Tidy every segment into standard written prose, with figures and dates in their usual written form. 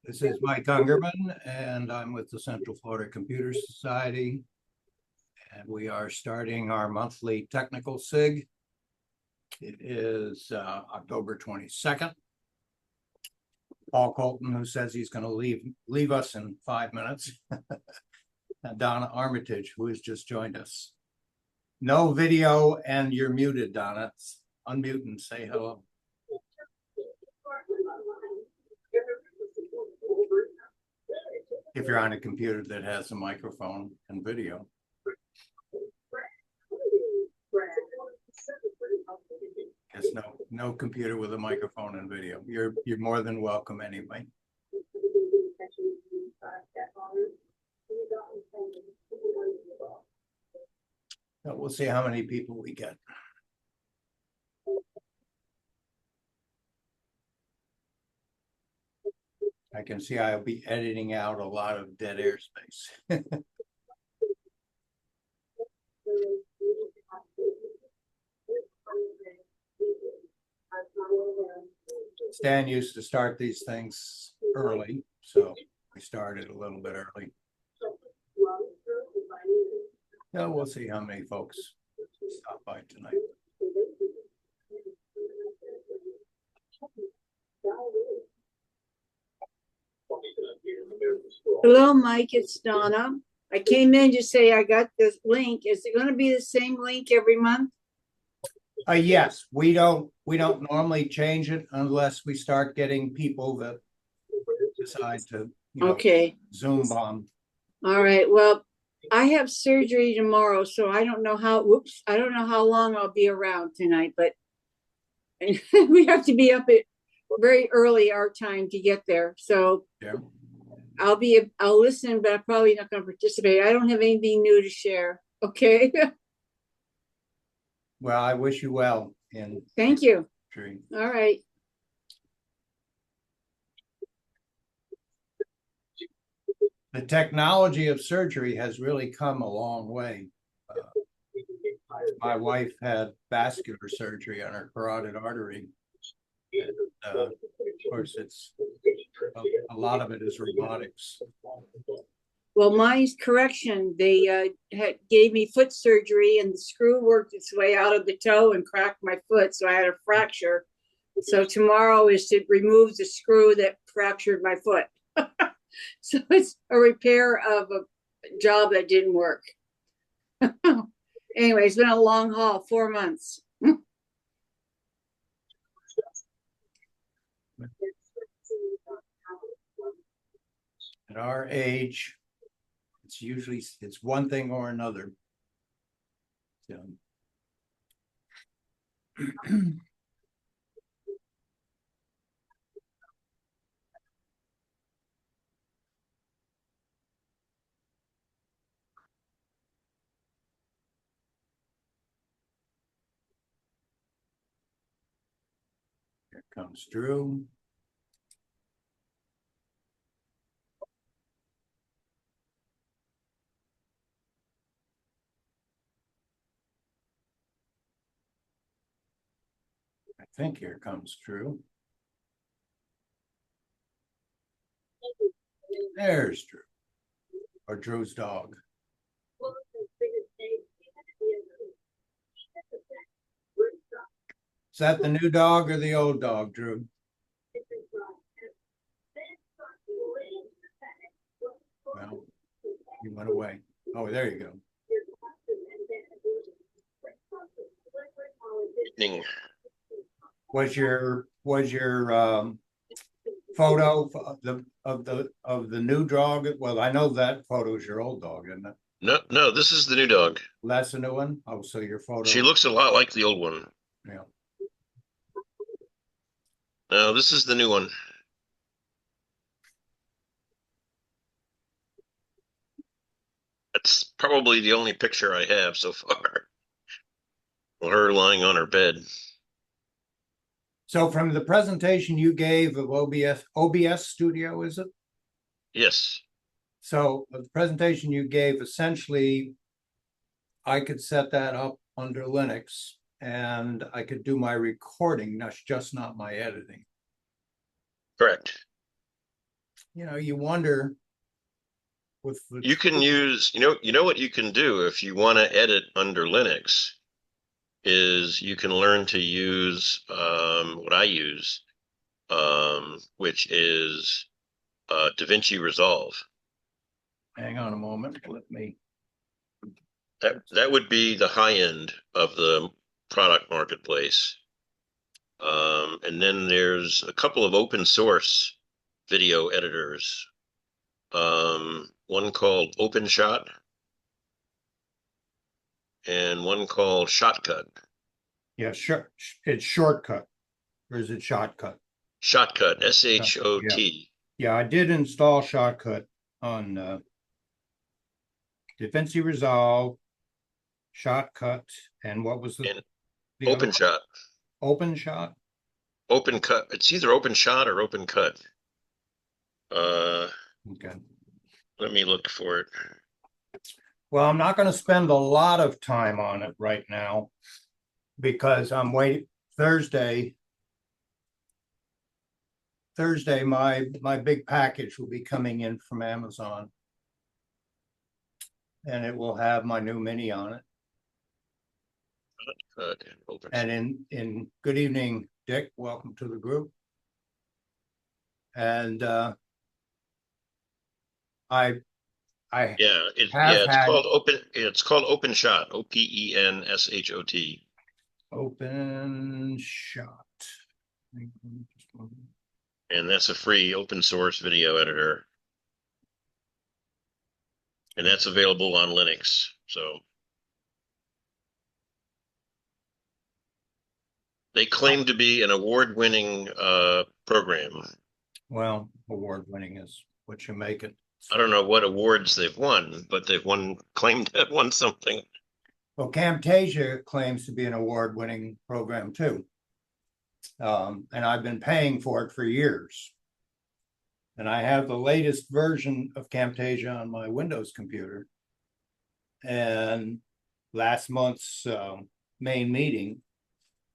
This is Mike Ungerman, and I'm with the Central Florida Computer Society. And we are starting our monthly technical SIG. It is October 22nd. Paul Colton, who says he's going to leave us in 5 minutes. And Donna Armitage, who has just joined us. No video, and you're muted, Donna. Unmute and say hello. If you're on a computer that has a microphone and video. Yes, no computer with a microphone and video. You're more than welcome anyway. So we'll see how many people we get. I can see I'll be editing out a lot of dead air space. Stan used to start these things early, so we started a little bit early. So we'll see how many folks stop by tonight. Hello, Mike. It's Donna. I came in to say I got this link. Is it going to be the same link every month? Yes, we don't normally change it unless we start getting people that decide to Zoom bomb. All right. Well, I have surgery tomorrow, so I don't know how. I don't know how long I'll be around tonight, but we have to be up at very early our time to get there. So yeah. I'll listen, but I'm probably not going to participate. I don't have anything new to share. Okay. Well, I wish you well. And thank you. All right. The technology of surgery has really come a long way. My wife had vascular surgery on her carotid artery. And, of course, it's a lot of it is robotics. Well, mine's correction. They gave me foot surgery, and the screw worked its way out of the toe and cracked my foot, so I had a fracture. So tomorrow is to remove the screw that fractured my foot. So it's a repair of a job that didn't work. Anyway, it's been a long haul, 4 months. At our age, it's one thing or another. So. Here comes Drew. I think here comes Drew. There's Drew, or Drew's dog. Is that the new dog or the old dog, Drew? Well, he went away. Oh, there you go. Was your photo of the new dog? Well, I know that photo is your old dog, isn't it? No, this is the new dog. That's the new one? Oh, so your photo. She looks a lot like the old one. Yeah. No, this is the new one. That's probably the only picture I have so far. Her lying on her bed. So from the presentation you gave of OBS Studio, is it? Yes. So the presentation you gave, essentially, I could set that up under Linux and I could do my recording, just not my editing. Correct. you wonder with the You can use, you know what you can do if you want to edit under Linux is you can learn to use what I use, which is DaVinci Resolve. hang on a moment, let me. That would be the high end of the product marketplace. And then there's a couple of open source video editors. One called OpenShot and one called Shotcut. Yeah, sure. It's Shortcut, or is it Shotcut? Shotcut, SHOT. Yeah, I did install Shotcut on DaVinci Resolve, Shotcut, and what was And the other OpenShot. Open Shot? OpenCut. It's either OpenShot or OpenCut. Okay. Let me look for it. Well, I'm not going to spend a lot of time on it right now because I'm waiting Thursday, my big package will be coming in from Amazon. And it will have my new Mini on it. And in good evening, Dick, welcome to the group. And yeah, it's called OpenShot, OpenShot. Open Shot. And that's a free open source video editor. And that's available on Linux. So they claim to be an award-winning program. Well, award-winning is what you make it. I don't know what awards they've won, but they've claimed to have won something. Well, Camtasia claims to be an award-winning program too. And I've been paying for it for years. And I have the latest version of Camtasia on my Windows computer. And last month's main meeting,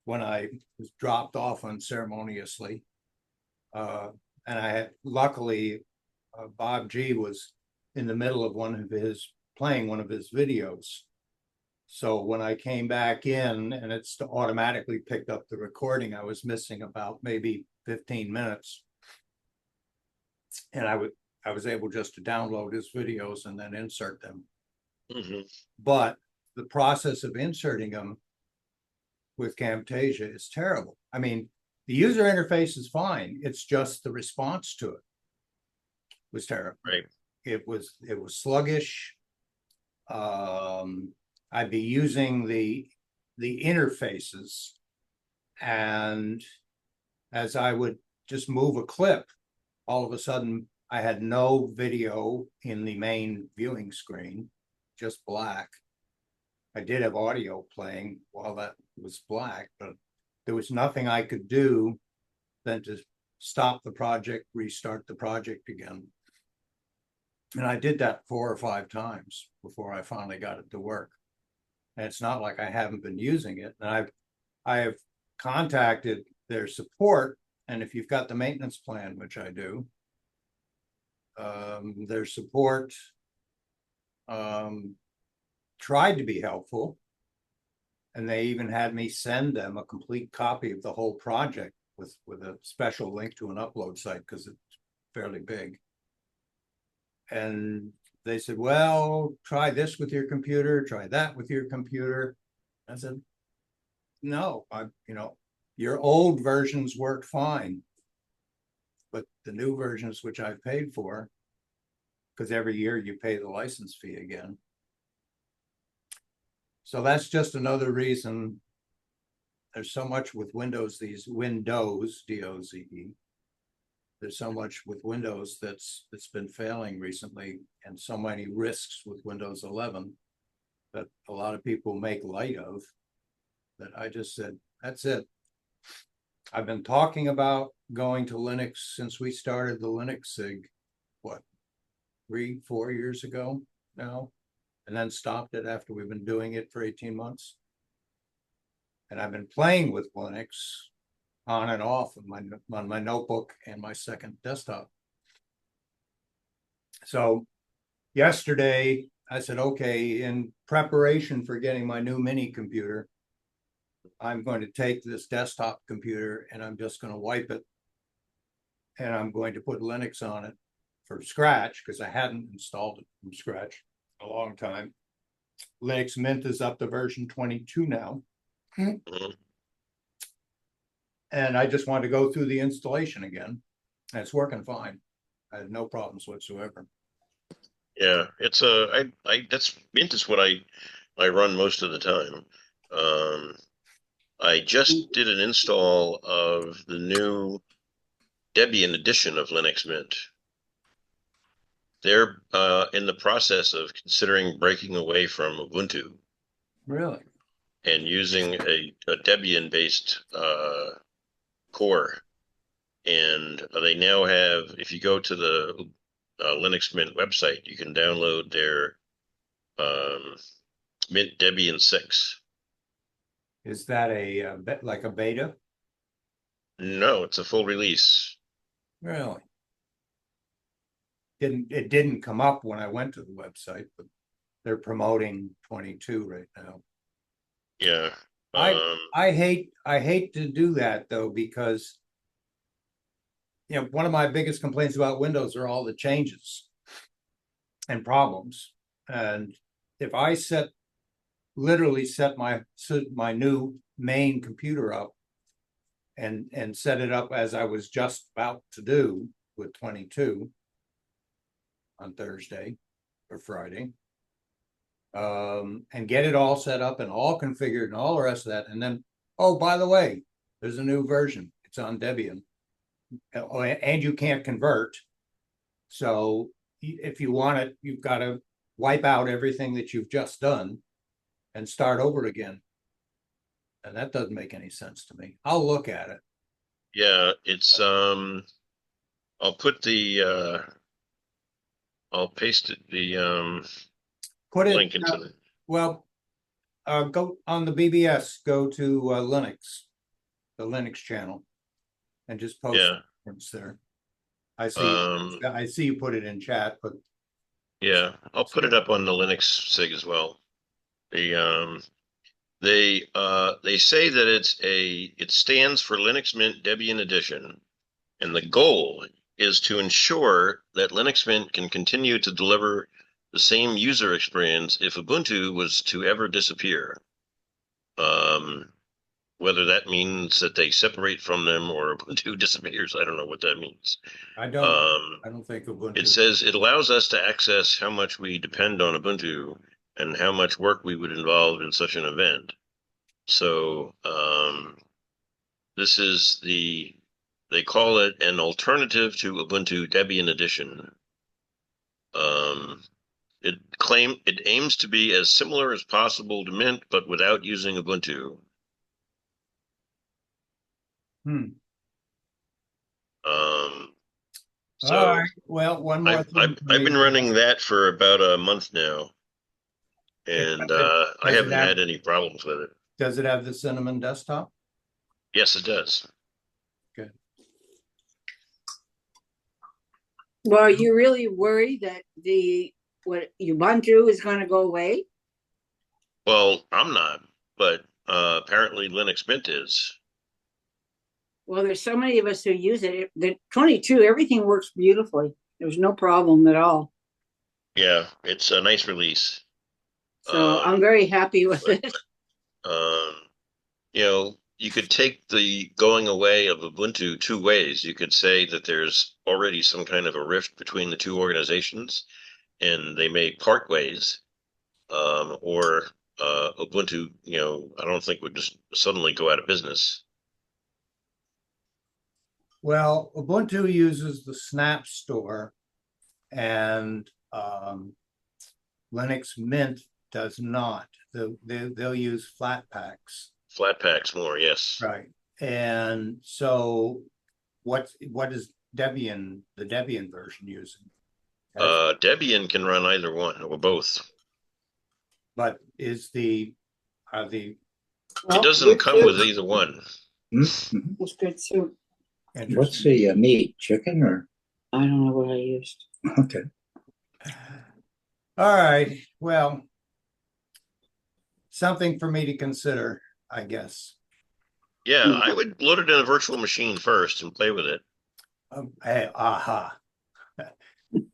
when I was dropped off unceremoniously, and I had luckily Bob G was in the middle of playing one of his videos. So when I came back in and it's automatically picked up the recording, I was missing about maybe 15 minutes. And I was able just to download his videos and then insert them. Mm-hmm. But the process of inserting them with Camtasia is terrible. I mean, the user interface is fine. It's just the response to it was terrible. Right. It was sluggish. I'd be using the interfaces, and as I would just move a clip, all of a sudden I had no video in the main viewing screen, just black. I did have audio playing while that was black, but there was nothing I could do than to stop the project, restart the project again. And I did that 4 or 5 times before I finally got it to work. And it's not like I haven't been using it. And I have contacted their support. And if you've got the maintenance plan, which I do, their support tried to be helpful. And they even had me send them a complete copy of the whole project with a special link to an upload site because it's fairly big. And they said, well, try this with your computer, try that with your computer. I said, no, your old versions worked fine. But the new versions, which I've paid for, because every year you pay the license fee again. So that's just another reason there's so much with Windows, D-O-Z-E. There's so much with Windows that's been failing recently, and so many risks with Windows 11 that a lot of people make light of, that I just said, that's it. I've been talking about going to Linux since we started the Linux SIG, 3-4 years ago now, and then stopped it after we've been doing it for 18 months. And I've been playing with Linux on and off on my notebook and my second desktop. So yesterday I said, okay, in preparation for getting my new mini computer, I'm going to take this desktop computer and I'm just going to wipe it. And I'm going to put Linux on it from scratch because I hadn't installed it from scratch a long time. Linux Mint is up to version 22 now. Mhm. And I just wanted to go through the installation again. And it's working fine. I had no problems whatsoever. Yeah, it's that's Mint is what I run most of the time. I just did an install of the new Debian edition of Linux Mint. They're in the process of considering breaking away from Ubuntu Really? and using a Debian-based core. And they now have, if you go to the Linux Mint website, you can download their Mint Debian 6. Is that a like a beta? No, it's a full release. Really? It didn't come up when I went to the website, but they're promoting 22 right now. Yeah. I hate to do that though, because one of my biggest complaints about Windows are all the changes and problems. And if I literally set my new main computer up and set it up as I was just about to do with 22 on Thursday or Friday, and get it all set up and all configured and all the rest of that. And then, oh, by the way, there's a new version. It's on Debian. And you can't convert. So if you want it, you've got to wipe out everything that you've just done and start over again. And that doesn't make any sense to me. I'll look at it. Yeah, it's I'll put I'll paste the Put it link into the well, go on the BBS, go to Linux, the Linux channel, and just post it's there. I see you put it in chat, but yeah, I'll put it up on the Linux SIG as well. The they say that it stands for Linux Mint Debian Edition, and the goal is to ensure that Linux Mint can continue to deliver the same user experience if Ubuntu was to ever disappear. Whether that means that they separate from them or Ubuntu disappears, I don't know what that means. I don't think Ubuntu. It says it allows us to access how much we depend on Ubuntu and how much work we would involve in such an event. So this is they call it an alternative to Ubuntu Debian Edition. It aims to be as similar as possible to Mint, but without using Ubuntu. So all right. Well, one more thing. I've been running that for about a month now, and I haven't had any problems with it. Does it have the Cinnamon desktop? Yes, it does. Good. Well, are you really worried that what Ubuntu is going to go away? Well, I'm not, but apparently Linux Mint is. Well, there's so many of us who use it. The 22, everything works beautifully. There's no problem at all. Yeah, it's a nice release. So I'm very happy with it. You could take the going away of Ubuntu two ways. You could say that there's already some kind of a rift between the two organizations, and they may part ways, or Ubuntu, I don't think would just suddenly go out of business. Well, Ubuntu uses the Snap Store, and Linux Mint does not. They'll use Flatpaks. Flatpaks more, yes. Right. And so what is the Debian version using? Debian can run either one or both. But it doesn't come with either one. It's good soup. What's the meat? Chicken or? I don't know what I used. Okay. All right, well, something for me to consider, I guess. Yeah, I would load it in a virtual machine first and play with it. Hey, aha.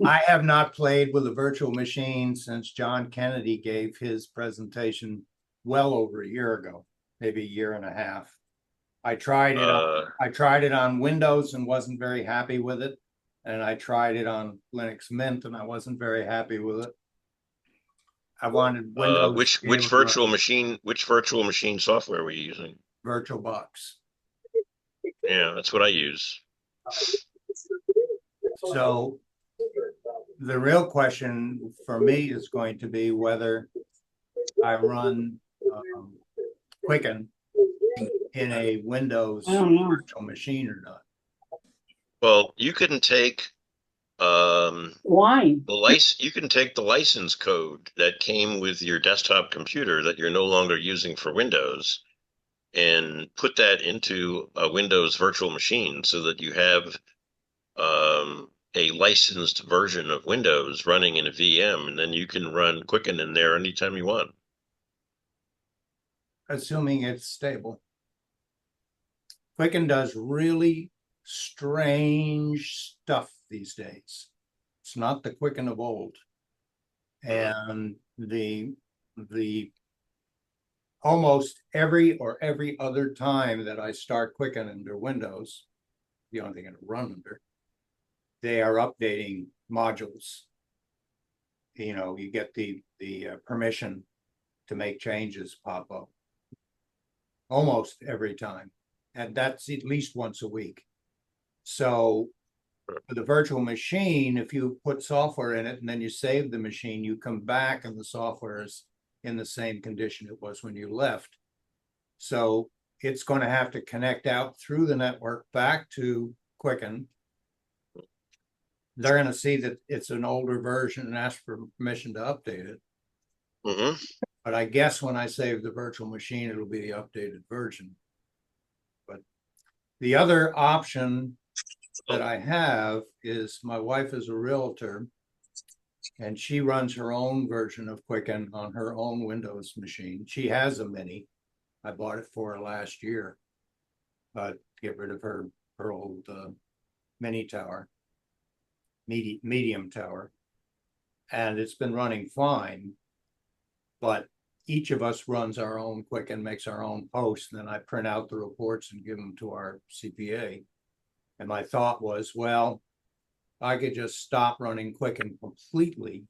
I have not played with a virtual machine since John Kennedy gave his presentation well over a year ago, maybe a year and a half. I tried it. I tried it on Windows and wasn't very happy with it, and I tried it on Linux Mint and I wasn't very happy with it. I wanted Windows to be able to run Which virtual machine software were you using? VirtualBox. Yeah, that's what I use. So the real question for me is going to be whether I run Quicken in a Windows virtual machine or not. Well, you can take Wine. you can take the license code that came with your desktop computer that you're no longer using for Windows and put that into a Windows virtual machine so that you have a licensed version of Windows running in a VM, and then you can run Quicken in there anytime you want. Assuming it's stable. Quicken does really strange stuff these days. It's not the Quicken of old. And the almost every other time that I start Quicken under Windows, the only thing it'll run under, they are updating modules. You know, you get the permission to make changes pop up almost every time, and that's at least once a week. So for the virtual machine, if you put software in it and then you save the machine, you come back and the software is in the same condition it was when you left. So it's going to have to connect out through the network back to Quicken. They're going to see that it's an older version and ask for permission to update it. Mm-hmm. But I guess when I save the virtual machine, it'll be the updated version. But the other option that I have is my wife is a realtor and she runs her own version of Quicken on her own Windows machine. She has a Mini. I bought it for her last year, but get rid of her old Mini tower, medium tower. And it's been running fine, but each of us runs our own Quicken, makes our own posts, and then I print out the reports and give them to our CPA. And my thought was, well, I could just stop running Quicken completely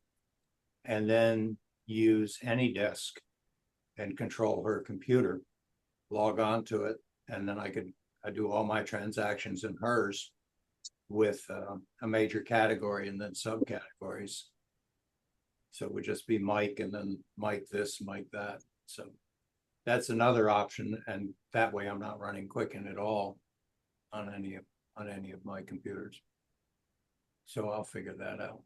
and then use AnyDesk and control her computer, log on to it, and then I do all my transactions in hers with a major category and then subcategories. So it would just be Mike and then Mike this, Mike that. So that's another option. And that way I'm not running Quicken at all on any of my computers. So I'll figure that out.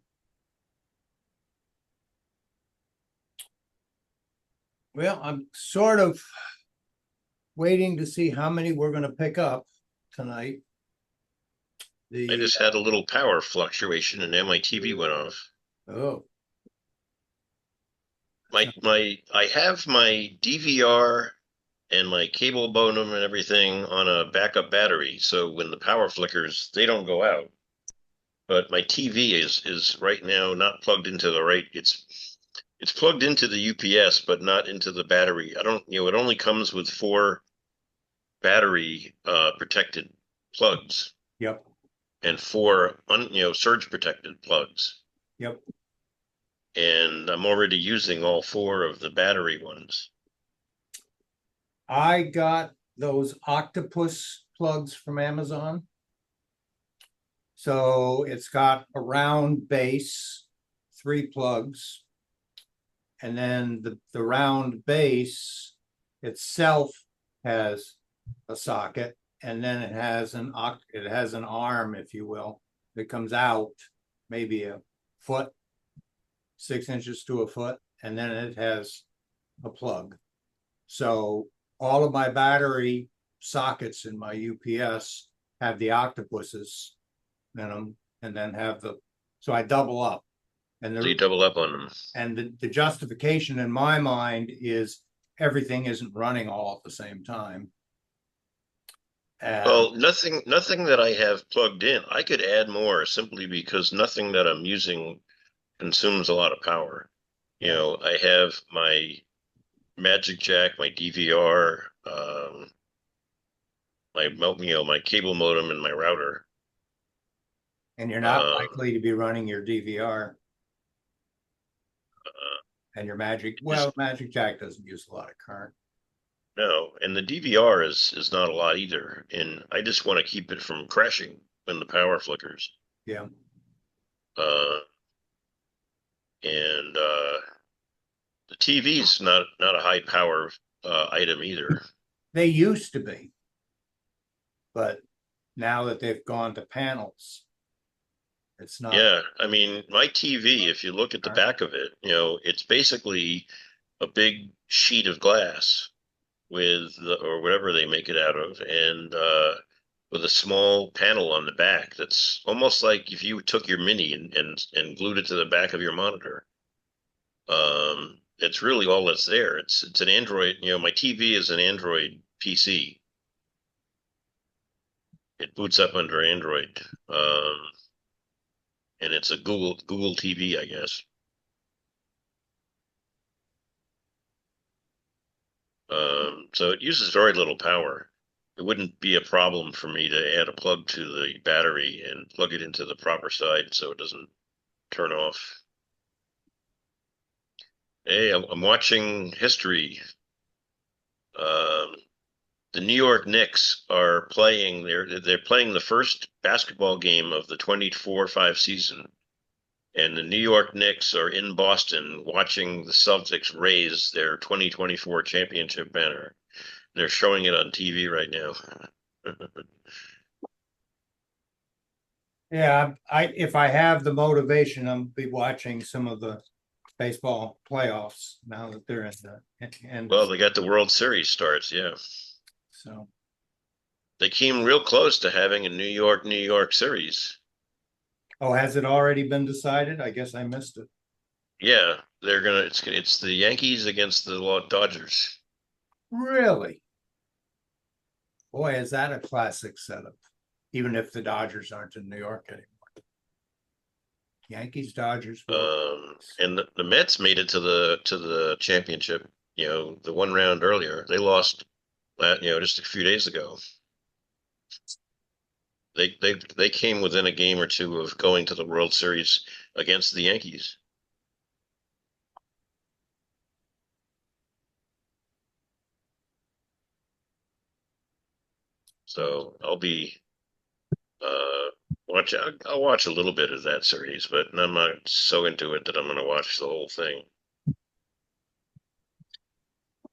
Well, I'm sort of waiting to see how many we're going to pick up tonight. I just had a little power fluctuation and now my TV went off. Oh. I have my DVR and my cable modem and everything on a backup battery, so when the power flickers, they don't go out. But my TV is right now not plugged into the right. It's plugged into the UPS, but not into the battery. I don't, it only comes with 4 battery protected plugs. Yep. And 4 surge protected plugs. Yep. And I'm already using all 4 of the battery ones. I got those octopus plugs from Amazon. So it's got a round base, 3 plugs, and then the round base itself has a socket, and then it has an arm, if you will, that comes out maybe a foot, 6 inches to a foot, and then it has a plug. So all of my battery sockets in my UPS have the octopuses in them, and then so I double up. And So you double up on them. the justification in my mind is everything isn't running all at the same time. And Well, nothing that I have plugged in. I could add more simply because nothing that I'm using consumes a lot of power. You Yeah. know, I have my Magic Jack, my DVR, my cable modem, and my router. and you're not Um, likely to be running your DVR and your Magic Jack doesn't use a lot of current. no, and the DVR is not a lot either, and I just want to keep it from crashing when the power flickers. Yeah. Uh, and the TV's not a high power item either. They used to be, but now that they've gone to panels, it's not. Yeah, I mean, my TV, if you look at the back of it, you know, it's basically a big sheet of glass or whatever they make it out of, and with a small panel on the back that's almost like if you took your mini and glued it to the back of your monitor. It's really all that's there. It's an Android, you know, my TV is an Android PC. It boots up under Android. And it's a Google TV, I guess. So it uses very little power. It wouldn't be a problem for me to add a plug to the battery and plug it into the proper side so it doesn't turn off. Hey, I'm watching history. Um, the New York Knicks are playing. They're playing the first basketball game of the 24-5 season, and the New York Knicks are in Boston watching the Celtics raise their 2024 championship banner. They're showing it on TV right now. Yeah, if I have the motivation, I'll be watching some of the baseball playoffs now that they're in the end. Well, they got the World Series starts, yeah. So They came real close to having a New York series. oh, has it already been decided? I guess I missed it. Yeah, it's the Yankees against the Dodgers. Really? Boy, is that a classic setup, even if the Dodgers aren't in New York anymore. Yankees, Dodgers. And the Mets made it to the championship, you know, the one round earlier. They lost that, you know, just a few days ago. They came within a game or two of going to the World Series against the Yankees. So I'll be I'll watch a little bit of that series, but I'm not so into it that I'm going to watch the whole thing.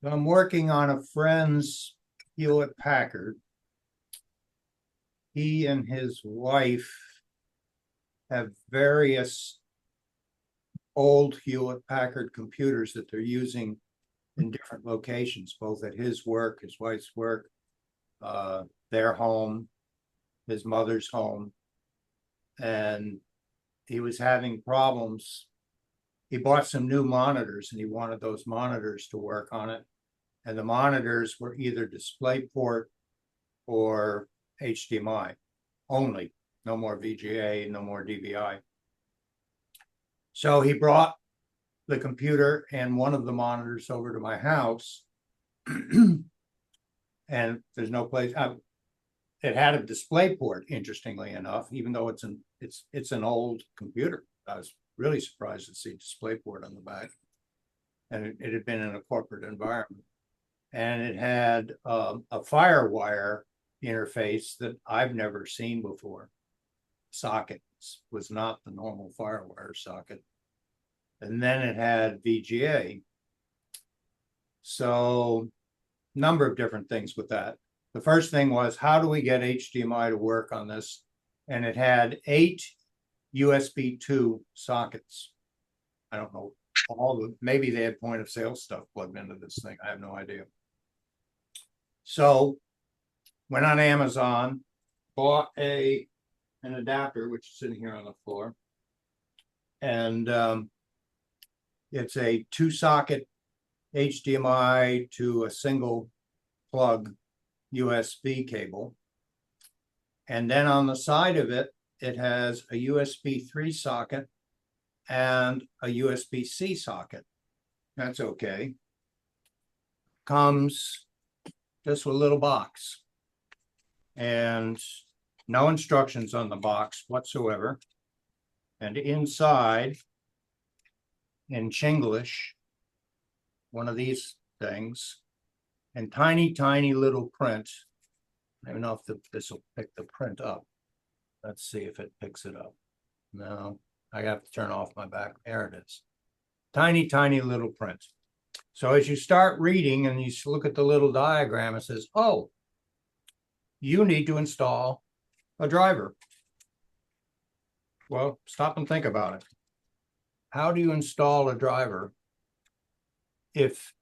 I'm working on a friend's Hewlett Packard. He and his wife have various old Hewlett Packard computers that they're using in different locations, both at his work, his wife's work, their home, his mother's home. And he was having problems. He bought some new monitors and he wanted those monitors to work on it. And the monitors were either DisplayPort or HDMI only, no more VGA, no more DVI. So he brought the computer and one of the monitors over to my house. And there's no place. It had a DisplayPort, interestingly enough, even though it's an old computer. I was really surprised to see DisplayPort on the back. And it had been in a corporate environment. And it had a FireWire interface that I've never seen before. Socket was not the normal FireWire socket. And then it had VGA. So, number of different things with that. The first thing was, how do we get HDMI to work on this? And it had 8 USB 2 sockets. I don't know, maybe they had point of sale stuff plugged into this thing. I have no idea. So went on Amazon, bought an adapter, which is sitting here on the floor, And it's a 2-socket HDMI to a single plug USB cable. And then on the side of it, it has a USB 3 socket and a USB-C socket. That's okay. Comes just with a little box and no instructions on the box whatsoever. And inside, in Chinglish, one of these things, and tiny, tiny little print. I don't know if this will pick the print up. Let's see if it picks it up. No, I have to turn off my back. There it is. Tiny, tiny little print. So as you start reading and you look at the little diagram, it says, oh, you need to install a driver. Well, stop and think about it. How do you install a driver if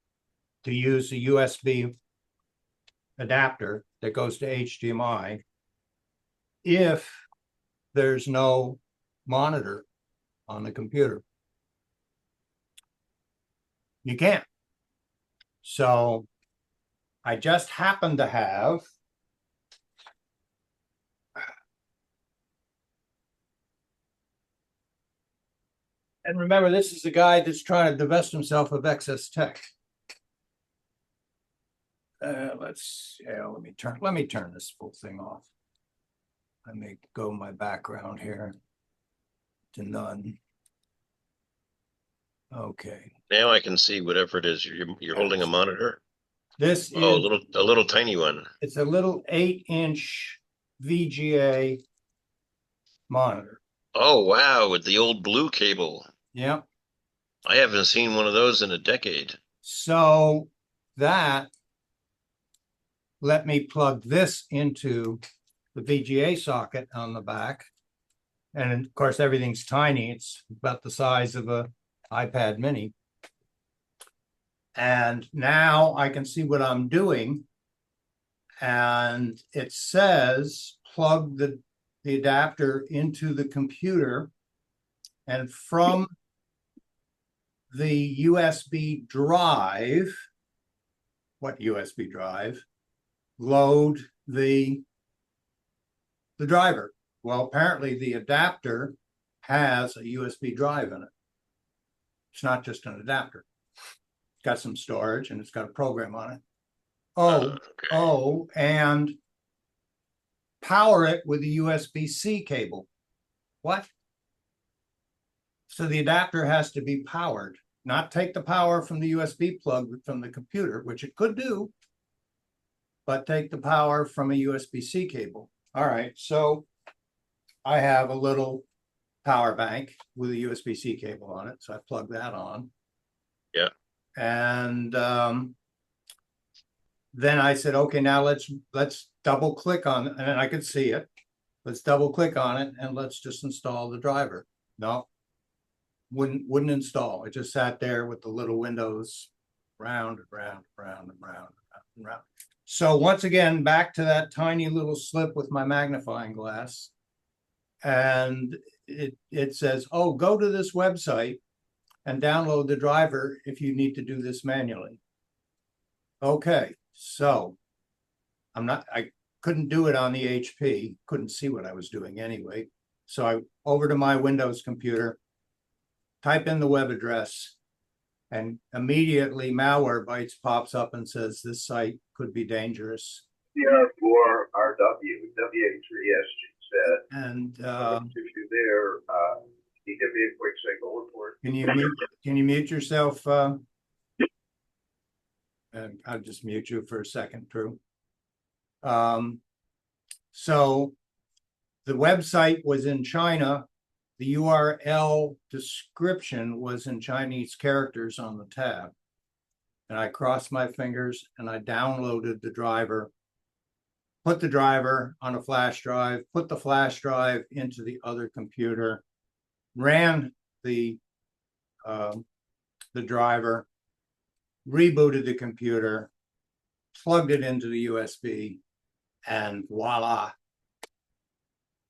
to use a USB adapter that goes to HDMI if there's no monitor on the computer? You can't. So I just happen to have and remember, this is the guy that's trying to divest himself of excess tech. Let me turn this full thing off. Let me go my background here to none. Okay. Now I can see whatever it is. You're holding a monitor. This Oh, is a little tiny one. it's a little 8-inch VGA monitor. Oh wow, with the old blue cable. Yep. I haven't seen one of those in a decade. So that let me plug this into the VGA socket on the back. And of course, everything's tiny. It's about the size of a iPad mini. And now I can see what I'm doing. And it says plug the adapter into the computer. And from the USB drive, what USB drive, load the driver. Well, apparently the adapter has a USB drive in it. It's not just an adapter. It's got some storage and it's got a program on it. And power it with a USB-C cable. What? So the adapter has to be powered, not take the power from the USB plug from the computer, which it could do, but take the power from a USB-C cable. All right, so I have a little power bank with a USB-C cable on it, so I plug that on. Yeah. And then I said, okay, now let's double click on it, and I could see it. Let's double click on it and let's just install the driver. No, wouldn't install. It just sat there with the little windows round and round and round and round and round. So once again, back to that tiny little slip with my magnifying glass. And it says, oh, go to this website and download the driver if you need to do this manually. Okay, so I couldn't do it on the HP, couldn't see what I was doing anyway. So I over to my Windows computer, type in the web address, and immediately Malwarebytes pops up and says this site could be dangerous. CR4RW WA3SG said. And if you're there, can you give me a quick signal report? Can you mute yourself? And I'll just mute you for a second, Drew. So the website was in China. The URL description was in Chinese characters on the tab. And I crossed my fingers and I downloaded the driver, put the driver on a flash drive, put the flash drive into the other computer, ran the driver, rebooted the computer, plugged it into the USB, and voila,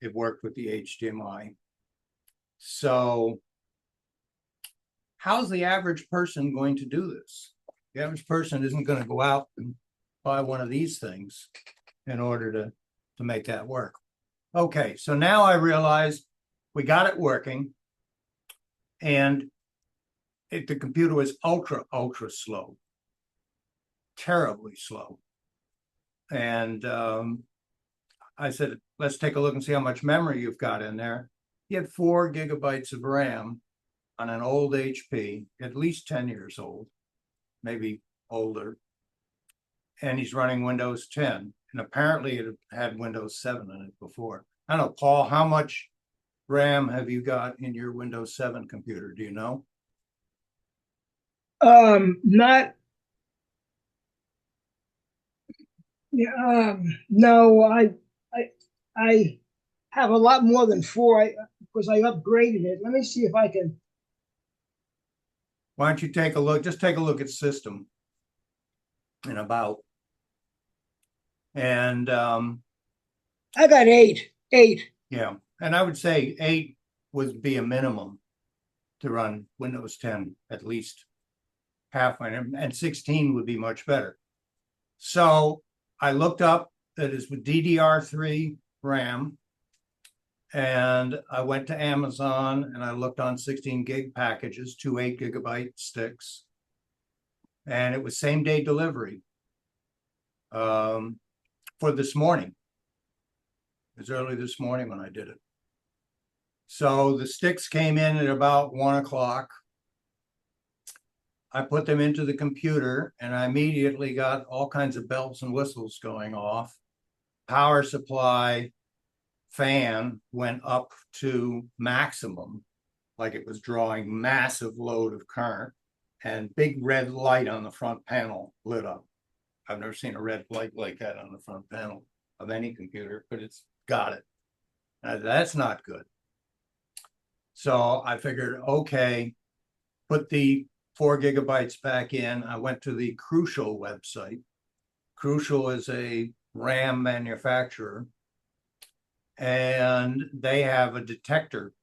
it worked with the HDMI. So how's the average person going to do this? The average person isn't going to go out and buy one of these things in order to make that work. Okay, so now I realize we got it working, and the computer was ultra slow, terribly slow. And I said, let's take a look and see how much memory you've got in there. You had 4 gigabytes of RAM on an old HP, at least 10 years old, maybe older. And he's running Windows 10. And apparently it had Windows 7 in it before. I don't know, Paul, how much RAM have you got in your Windows 7 computer? Do you know? Not. No, I have a lot more than 4 because I upgraded it. Let me see if I can. Why don't you take a look? Just take a look at system and about. And I got 8. yeah, and I would say 8 would be a minimum to run Windows 10, at least half, and 16 would be much better. So I looked up that is with DDR3 RAM, and I went to Amazon and I looked on 16 gig packages, 2 8 gigabyte sticks, and it was same day delivery for this morning. It was early this morning when I did it. So the sticks came in at about 1 o'clock. I put them into the computer and I immediately got all kinds of bells and whistles going off. Power supply fan went up to maximum, like it was drawing massive load of current, and big red light on the front panel lit up. I've never seen a red light like that on the front panel of any computer, but it's got it. That's not good. So I figured, okay, put the 4 gigabytes back in. I went to the Crucial website. Crucial is a RAM manufacturer, and they have a detector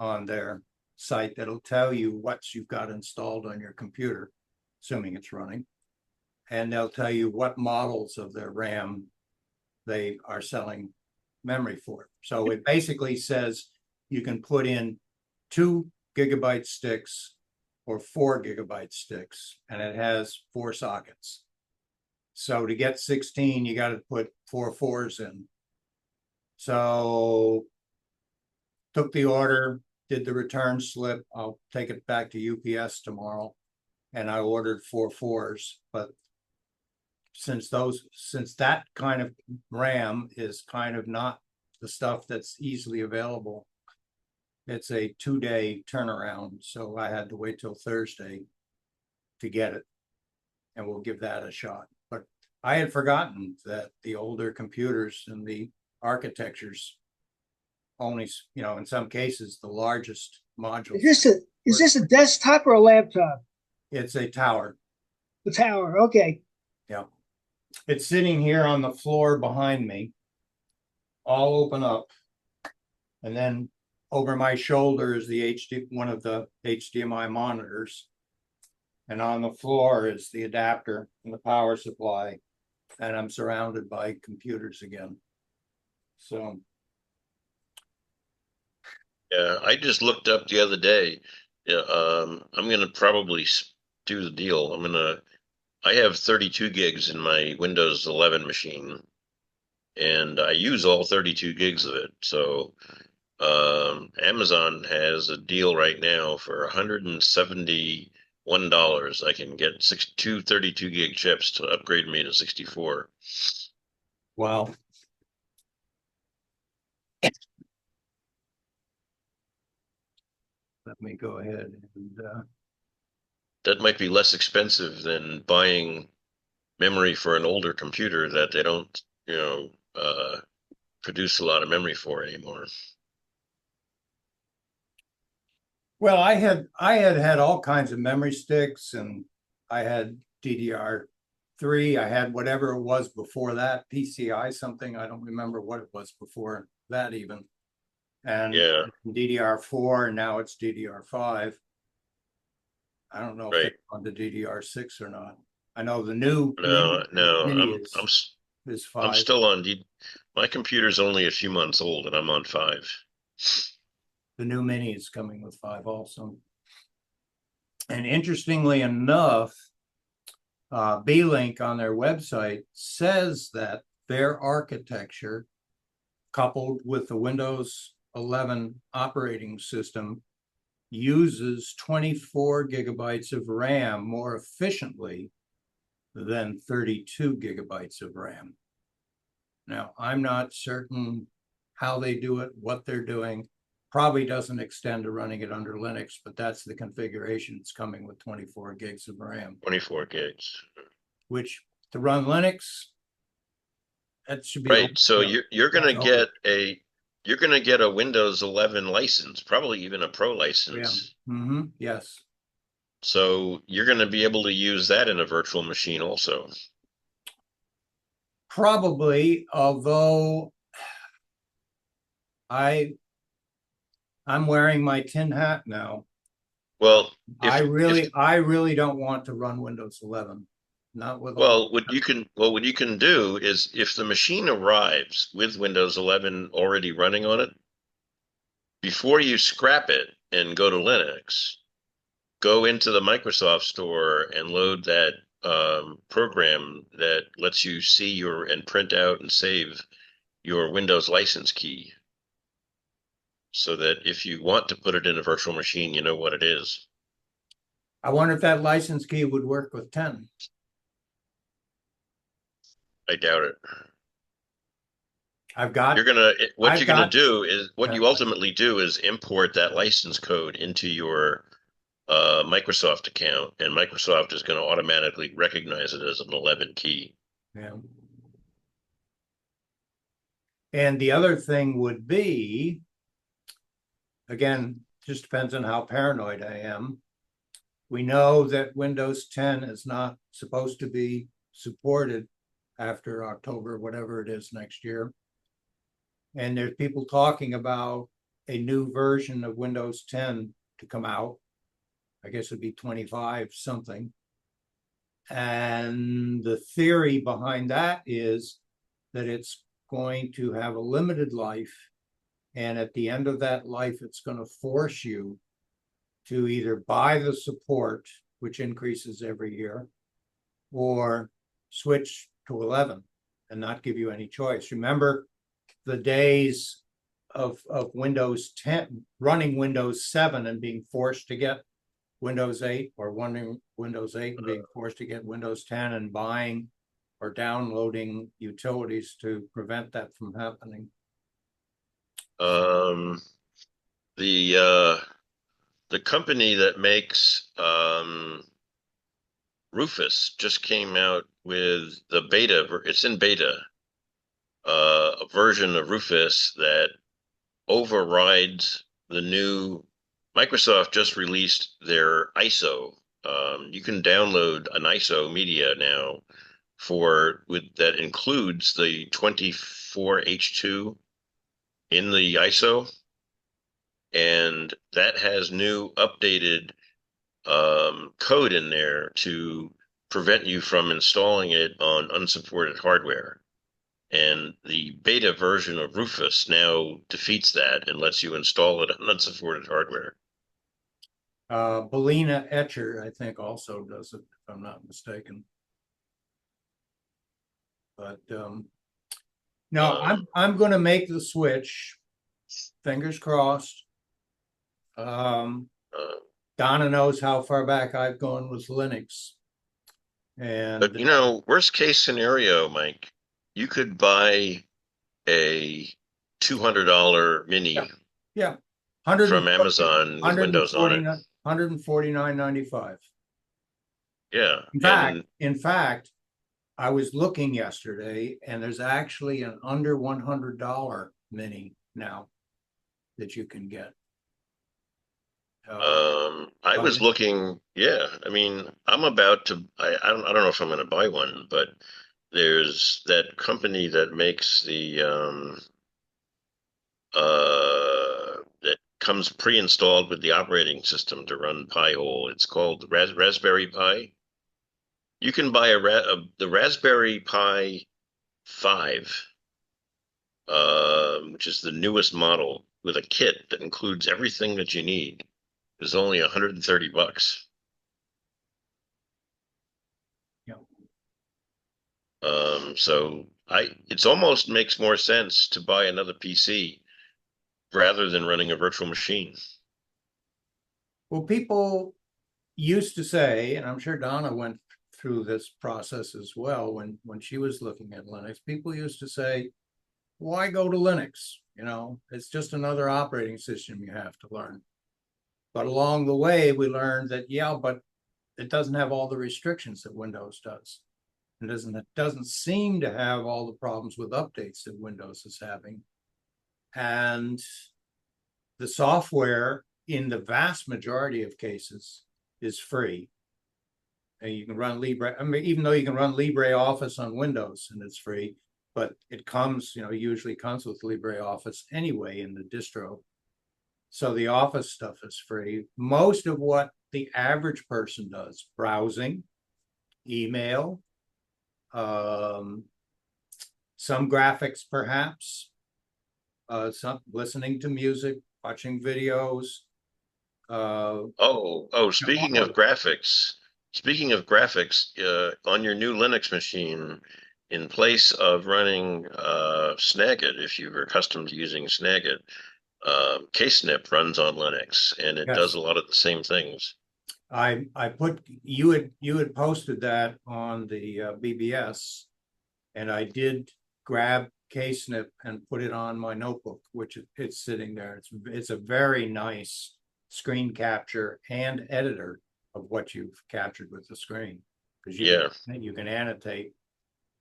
on their site that'll tell you what you've got installed on your computer, assuming it's running. And they'll tell you what models of their RAM they are selling memory for. So it basically says you can put in 2 gigabyte sticks or 4 gigabyte sticks, and it has 4 sockets. So to get 16, you got to put 4 4s in. So took the order, did the return slip. I'll take it back to UPS tomorrow, and I ordered 4 4s. But since that kind of RAM is kind of not the stuff that's easily available, it's a 2-day turnaround. So I had to wait till Thursday to get it, and we'll give that a shot. But I had forgotten that the older computers and the architectures only, in some cases, the largest module. Is this a desktop or a laptop? It's a tower. The tower, okay. Yeah. It's sitting here on the floor behind me, all open up. And then over my shoulder is one of the HDMI monitors. And on the floor is the adapter and the power supply. And I'm surrounded by computers again. So. Yeah, I just looked up the other day. Yeah, I'm gonna probably do the deal. I have 32 gigs in my Windows 11 machine, and I use all 32 gigs of it. So Amazon has a deal right now for $171. I can get 2 32 gig chips to upgrade me to 64. Wow. Let me go ahead and that might be less expensive than buying memory for an older computer that they don't, produce a lot of memory for anymore. well, I had all kinds of memory sticks, and I had DDR3. I had whatever it was before that, PCI something. I don't remember what it was before that even. And Yeah. DDR4, and now it's DDR5. I don't know if Right. they're on the DDR6 or not. I know the new No, no, mini is I'm 5. still on my computer's only a few months old and I'm on 5. The new mini is coming with 5 also. And interestingly enough, B-Link on their website says that their architecture, coupled with the Windows 11 operating system, uses 24 gigabytes of RAM more efficiently than 32 gigabytes of RAM. Now, I'm not certain how they do it, what they're doing. Probably doesn't extend to running it under Linux, but that's the configuration. It's coming with 24 gigs of RAM. 24 gigs. Which to run Linux, that should be Right. So you're gonna okay. get a Windows 11 license, probably even a Pro Yeah. license. Yes. So you're gonna be able to use that in a virtual machine also. Probably, although I'm wearing my tin hat now. Well, I really don't want to run Windows 11. Not with all. what you can do is if the machine arrives with Windows 11 already running on it, before you scrap it and go to Linux, go into the Microsoft Store and load that program that lets you see and print out and save your Windows license key, so that if you want to put it in a virtual machine, you know what it is. I wonder if that license key would work with 10. I doubt it. I've You're gonna got do is what 10. you ultimately do is import that license code into your Microsoft account, and Microsoft is going to automatically recognize it as an 11 key. Yeah. And the other thing would be, again, just depends on how paranoid I am. We know that Windows 10 is not supposed to be supported after October, whatever it is next year. And there's people talking about a new version of Windows 10 to come out. I guess it'd be 25 something. And the theory behind that is that it's going to have a limited life. And at the end of that life, it's going to force you to either buy the support, which increases every year, or switch to 11 and not give you any choice. Remember the days of Windows 10, running Windows 7 and being forced to get Windows 8, or running Windows 8 and being forced to get Windows 10 and buying or downloading utilities to prevent that from happening. The company that makes Rufus just came out with the beta. It's in beta, a version of Rufus that overrides the new. Microsoft just released their ISO. You can download an ISO media now that includes the 24H2 in the ISO, and that has new updated code in there to prevent you from installing it on unsupported hardware. And the beta version of Rufus now defeats that and lets you install it on unsupported hardware. Belina Etcher, I think, also does it, if I'm not mistaken. But no, I'm going to make the switch. Fingers crossed. Donna knows how far back I've gone with Linux. But worst case scenario, Mike, you could buy a $200 mini from Amazon with Windows on it. $149.95. Yeah. In fact, I was looking yesterday, and there's actually an under $100 mini now that you can get. I was looking. Yeah, I mean, I'm about to. I don't know if I'm going to buy one, but there's that company that makes the that comes pre-installed with the operating system to run Pi-hole. It's called Raspberry Pi. You can buy the Raspberry Pi 5, which is the newest model, with a kit that includes everything that you need. It's only $130. So it's almost makes more sense to buy another PC rather than running a virtual machine. Well, people used to say, and I'm sure Donna went through this process as well when she was looking at Linux, people used to say, why go to Linux? You know, it's just another operating system you have to learn. But along the way, we learned that, yeah, but it doesn't have all the restrictions that Windows does. It doesn't seem to have all the problems with updates that Windows is having. And the software, in the vast majority of cases, is free. And you can run Libre. I mean, even though you can run LibreOffice on Windows and it's free, but it comes, usually comes with LibreOffice anyway in the distro. So the Office stuff is free. Most of what the average person does, browsing, email, some graphics perhaps, some listening to music, watching videos. Speaking of graphics, on your new Linux machine, in place of running Snagit, if you're accustomed to using Snagit, KSnip runs on Linux, and it does a lot of the same things. I put you had posted that on the BBS, and I did grab KSnip and put it on my notebook, which it's sitting there. It's a very nice screen capture and editor of what you've captured with the screen, because you can annotate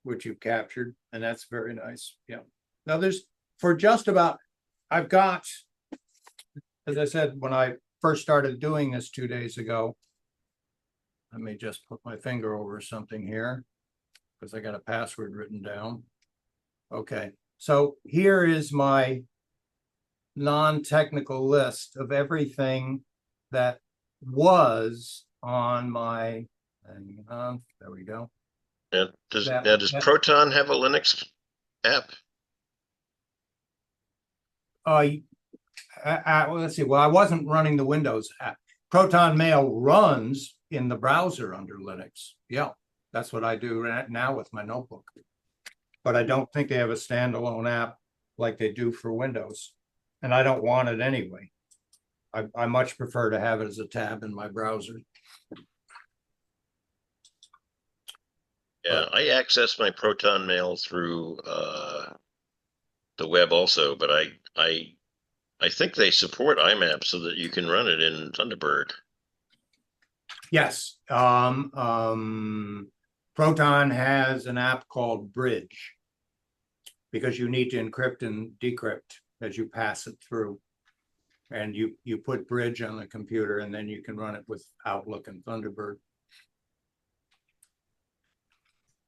what you've captured, and that's very nice. Yeah. Now I've got, as I said, when I first started doing this 2 days ago, let me just put my finger over something here because I got a password written down. Okay, so here is my non-technical list of everything that was on my, there we go. Does Proton have a Linux app? Let's see. Well, I wasn't running the Windows app. Proton Mail runs in the browser under Linux. Yeah, that's what I do right now with my notebook. But I don't think they have a standalone app like they do for Windows. And I don't want it anyway. I much prefer to have it as a tab in my browser. Yeah, I access my Proton Mail through the web also, but I think they support IMAP so that you can run it in Thunderbird. Yes. Proton has an app called Bridge, because you need to encrypt and decrypt as you pass it through. And you put Bridge on the computer, and then you can run it with Outlook and Thunderbird.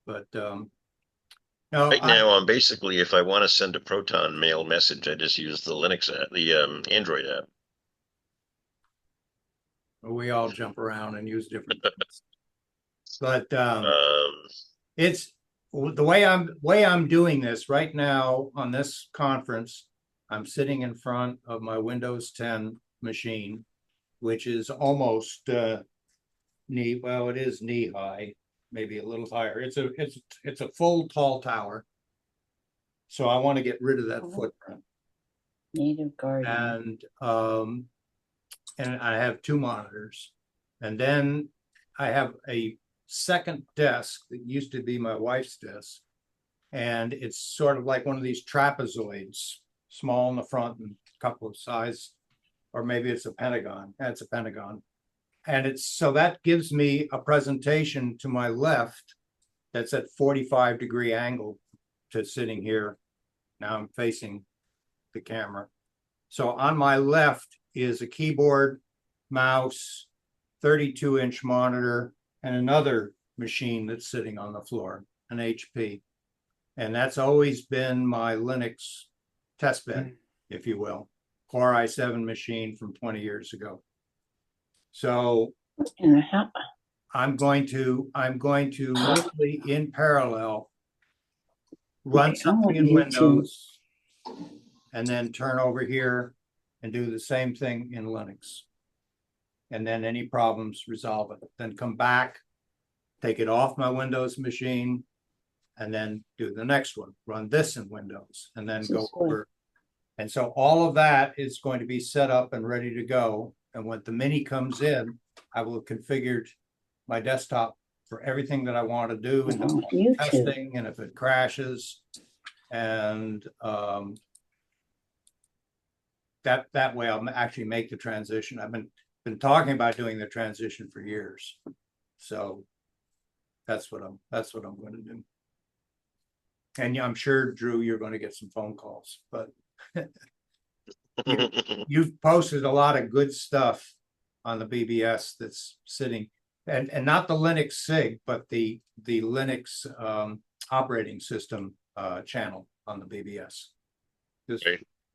But no, right now, I'm basically, if I want to send a Proton Mail message, I just use the Linux app, the Android app. We all jump around and use different things. But it's the way I'm doing this right now on this conference. I'm sitting in front of my Windows 10 machine, which is almost it is knee high, maybe a little higher. It's a full tall tower. So I want to get rid of that footprint. Native garden. And I have 2 monitors. And then I have a second desk that used to be my wife's desk. And it's sort of like one of these trapezoids, small in the front and a couple of sides, or maybe it's a pentagon. That's a pentagon. And so that gives me a presentation to my left that's at 45-degree angle to sitting here. Now I'm facing the camera. So on my left is a keyboard, mouse, 32-inch monitor, and another machine that's sitting on the floor, an HP. And that's always been my Linux test bed, if you will. Core i7 machine from 20 years ago. So And how, I'm going to literally in parallel run Okay, I'm something on in YouTube. Windows and then turn over here and do the same thing in Linux. And then any problems, resolve it. Then come back, take it off my Windows machine, and then do the next one. Run this in Windows and then This go is what- over. And so all of that is going to be set up and ready to go. And when the mini comes in, I will have configured my desktop for everything that I want to do and on YouTube. testing, and if it crashes, and that way I'll actually make the transition. I've been talking about doing the transition for years, so that's what I'm going to do. And I'm sure, Drew, you're going to get some phone calls, but you've posted a lot of good stuff on the BBS that's sitting, and not the Linux SIG, but the Linux operating system channel on the BBS.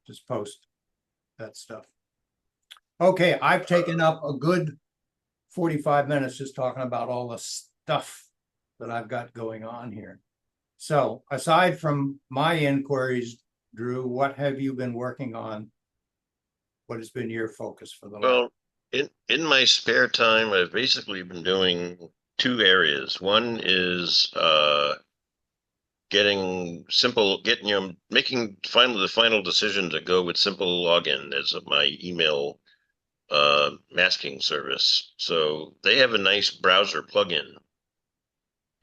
Just post that stuff. Okay, I've taken up a good 45 minutes just talking about all the stuff that I've got going on here. So aside from my inquiries, Drew, what have you been working on? What has been your focus for the last? Well, in my spare time, I've basically been doing two areas. One is making the final decision to go with simple login as my email masking service. So they have a nice browser plugin,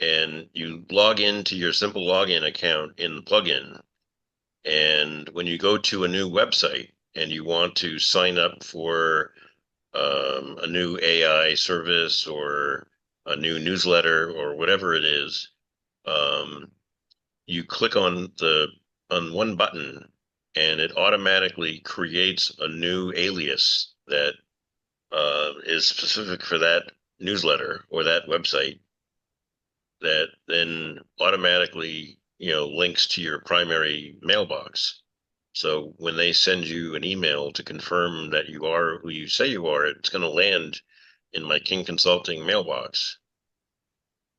and you log into your simple login account in the plugin. And when you go to a new website and you want to sign up for a new AI service or a new newsletter or whatever it is, you click on one button and it automatically creates a new alias that is specific for that newsletter or that website, that then automatically links to your primary mailbox. So when they send you an email to confirm that you are who you say you are, it's going to land in my King Consulting mailbox,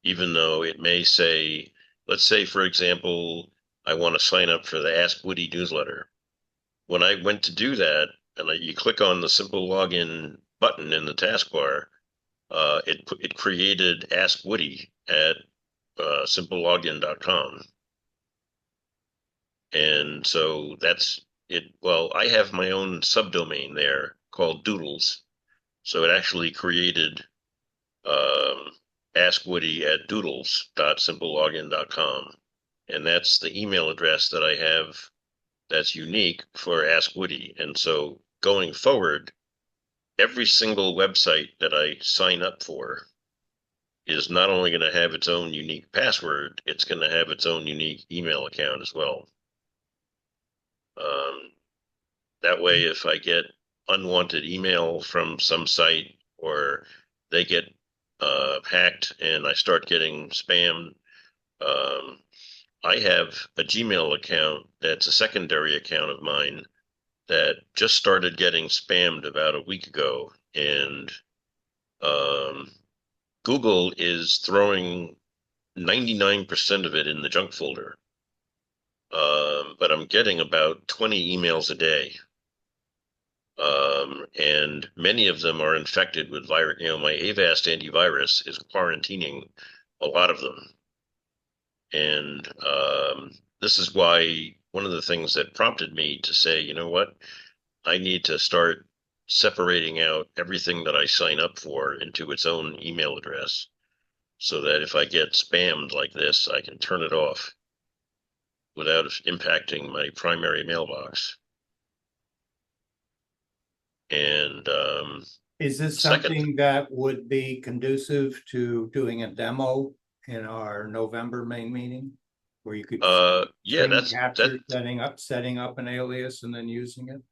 even though it may say, let's say, for example, I want to sign up for the Ask Woody newsletter. When I went to do that, and you click on the simple login button in the taskbar, it created Ask Woody at simplelogin.com. And so that's it. Well, I have my own subdomain there called Doodles. So it actually created Ask Woody at doodles.simplelogin.com. And that's the email address that I have that's unique for Ask Woody. And so going forward, every single website that I sign up for is not only going to have its own unique password, it's going to have its own unique email account as well. That way, if I get unwanted email from some site, or they get hacked and I start getting spammed, I have a Gmail account that's a secondary account of mine that just started getting spammed about a week ago, and Google is throwing 99% of it in the junk folder. But I'm getting about 20 emails a day. And many of them are infected with virus. My Avast antivirus is quarantining a lot of them. And this is why one of the things that prompted me to say, you know what, I need to start separating out everything that I sign up for into its own email address, so that if I get spammed like this, I can turn it off without impacting my primary mailbox. And is this second, something that would be conducive to doing a demo in our November main meeting, where you could yeah, capture setting up an alias and then using it?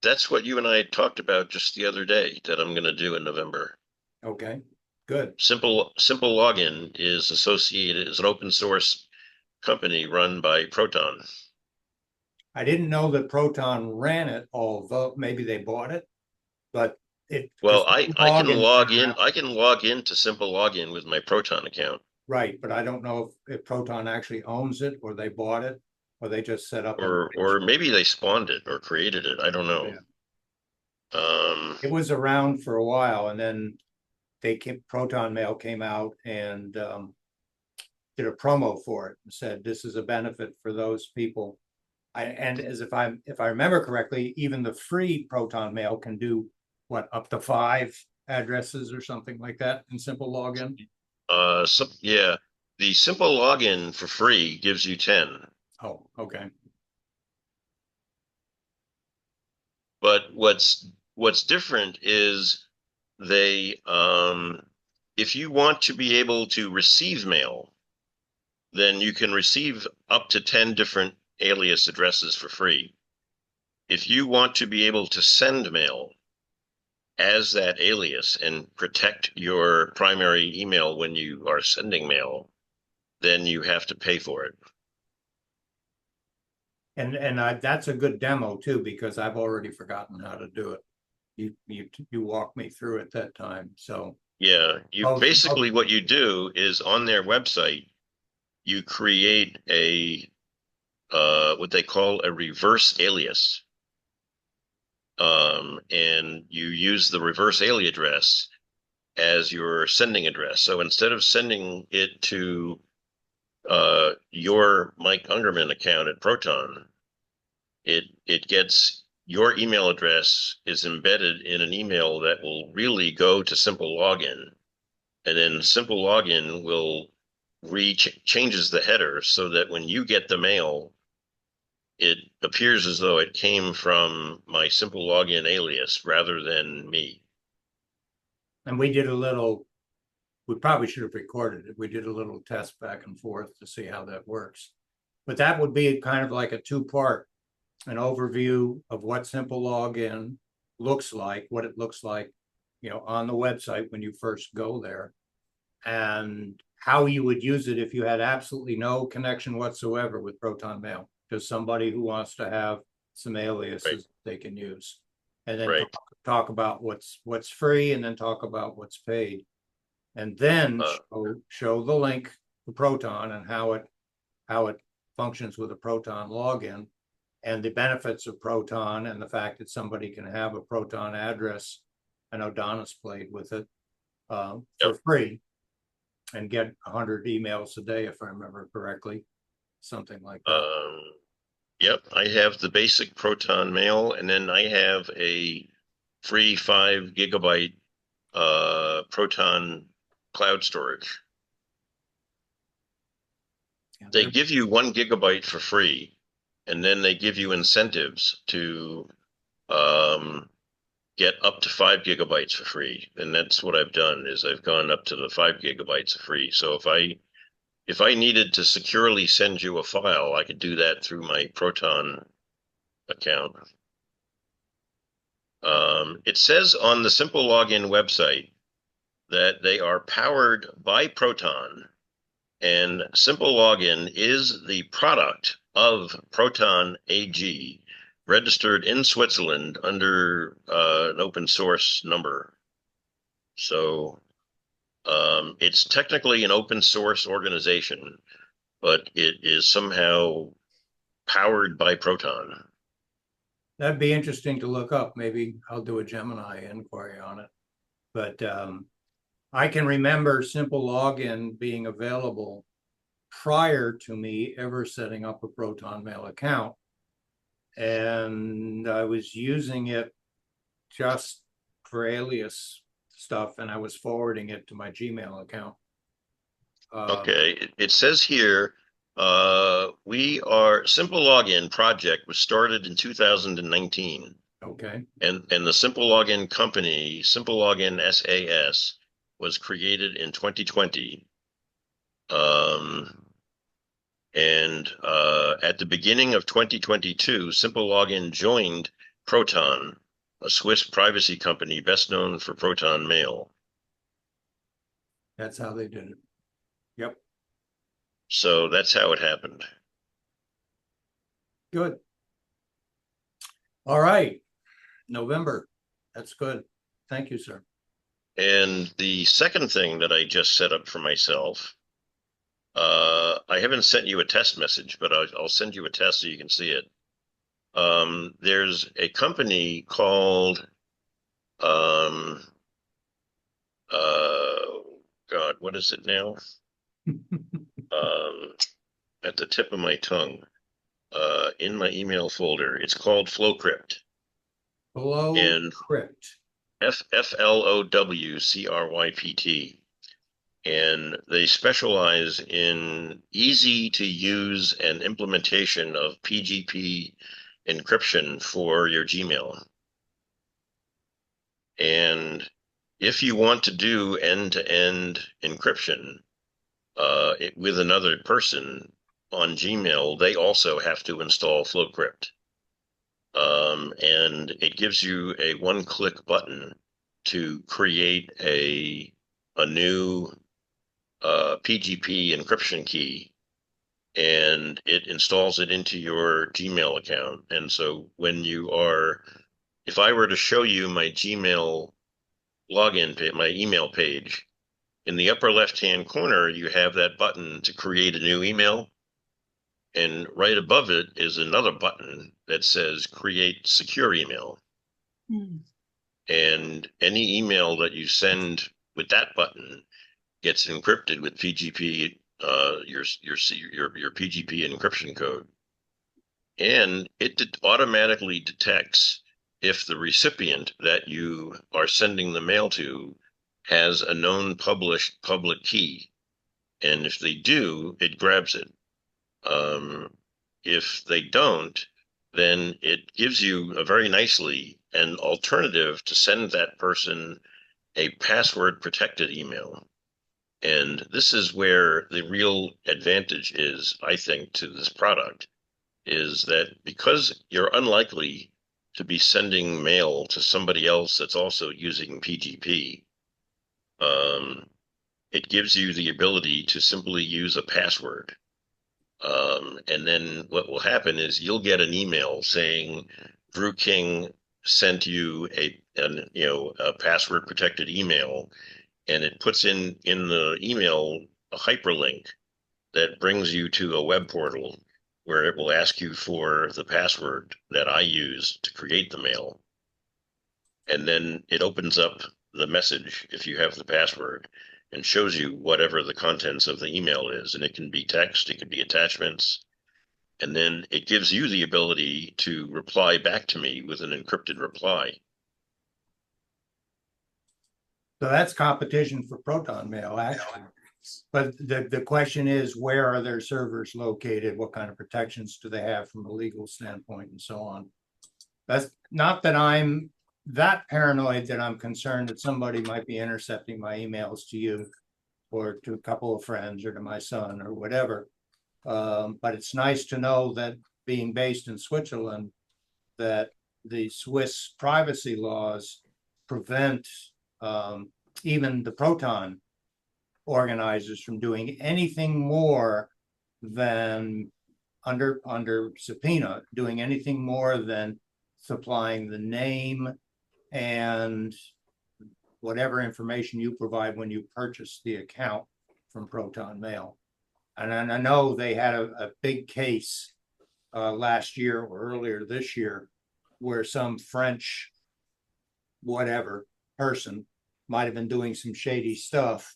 That's what you and I talked about just the other day that I'm going to do in November. Okay, good. Simple Login is an open source company run by Proton. I didn't know that Proton ran it, although maybe they bought it, but it. Well, 'Cause I can logins log now in. have- I can log into Simple Login with my Proton account, Right, but I don't know if Proton actually owns it or they bought it or they just set up a. or maybe they spawned it or created it. I don't know. Yeah. Um, It was around for a while and then Proton Mail came out and did a promo for it and said, this is a benefit for those people. And as if I remember correctly, even the free Proton Mail can do what, up to 5 addresses or something like that in simple login. so yeah, the Simple Login for free gives you 10. Oh, okay. But what's different is they if you want to be able to receive mail, then you can receive up to 10 different alias addresses for free. If you want to be able to send mail as that alias and protect your primary email when you are sending mail, then you have to pay for it. And that's a good demo too, because I've already forgotten how to do it. You walked me through it that time, so. Yeah, you basically what you do is on their website, you create a what they call a reverse alias. And you use the reverse alias address as your sending address. So instead of sending it to your Mike Ungerman account at Proton, it gets your email address is embedded in an email that will really go to Simple Login, and then Simple Login will changes the header so that when you get the mail, it appears as though it came from my Simple Login alias rather than me. And we probably should have recorded it. We did a little test back and forth to see how that works. But that would be kind of like a 2-part, an overview of what simple login looks like, what it looks like, on the website when you first go there, and how you would use it if you had absolutely no connection whatsoever with Proton Mail. Just somebody who wants to have some aliases they can use. And then talk about what's free and then talk about what's paid. And then show the link to Proton and how it functions with a Proton login and the benefits of Proton and the fact that somebody can have a Proton address. I know Donna's played with it for free and get 100 emails a day, if I remember correctly, something like that. Yep, I have the basic Proton Mail, and then I have a free 5 gigabyte Proton cloud storage. They give you 1 gigabyte for free, and then they give you incentives to get up to 5 gigabytes for free. And that's what I've done is I've gone up to the 5 gigabytes free. So if I needed to securely send you a file, I could do that through my Proton account. It says on the Simple Login website that they are powered by Proton, and Simple Login is the product of Proton AG, registered in Switzerland under an open source number. So it's technically an open source organization, but it is somehow powered by Proton. That'd be interesting to look up. Maybe I'll do a Gemini inquiry on it. But I can remember Simple Login being available prior to me ever setting up a Proton Mail account. And I was using it just for alias stuff, and I was forwarding it to my Gmail account. Okay, it says here, Simple Login project was started in 2019. Okay. And the Simple Login company, Simple Login SAS, was created in 2020. And at the beginning of 2022, Simple Login joined Proton, a Swiss privacy company best known for Proton Mail. That's how they did it. Yep. So that's how it happened. Good. All right, November. That's good. Thank you, sir. And the second thing that I just set up for myself, I haven't sent you a test message, but I'll send you a test so you can see it. There's a company called, God, what is it now? At the tip of my tongue, in my email folder, it's called FlowCrypt. And FlowCrypt. FLOWCRYPT. And they specialize in easy to use and implementation of PGP encryption for your Gmail. And if you want to do end-to-end encryption with another person on Gmail, they also have to install FlowCrypt. And it gives you a one-click button to create a new PGP encryption key, and it installs it into your Gmail account. And so when you are, if I were to show you my Gmail login page, my email page, in the upper left-hand corner, you have that button to create a new email. And right above it is another button that says create secure email. And any email that you send with that button gets encrypted with PGP, your PGP encryption code, and it automatically detects if the recipient that you are sending the mail to has a known published public key, and if they do, it grabs it. If they don't, then it gives you a very nicely an alternative to send that person a password protected email. And this is where the real advantage is, I think, to this product, is that because you're unlikely to be sending mail to somebody else that's also using PGP, it gives you the ability to simply use a password. And then what will happen is you'll get an email saying Drew King sent you a password protected email, and it puts in the email a hyperlink that brings you to a web portal where it will ask you for the password that I use to create the mail. And then it opens up the message if you have the password and shows you whatever the contents of the email is. And it can be text, it can be attachments. And then it gives you the ability to reply back to me with an encrypted reply. So that's competition for Proton Mail, actually. But the question is, where are their servers located? What kind of protections do they have from a legal standpoint and so on? That's not that I'm that paranoid that I'm concerned that somebody might be intercepting my emails to you or to a couple of friends or to my son or whatever. But it's nice to know that being based in Switzerland, that the Swiss privacy laws prevent even the Proton organizers from doing anything more than under subpoena, doing anything more than supplying the name and whatever information you provide when you purchase the account from Proton Mail. And I know they had a big case last year or earlier this year where some French whatever person might have been doing some shady stuff,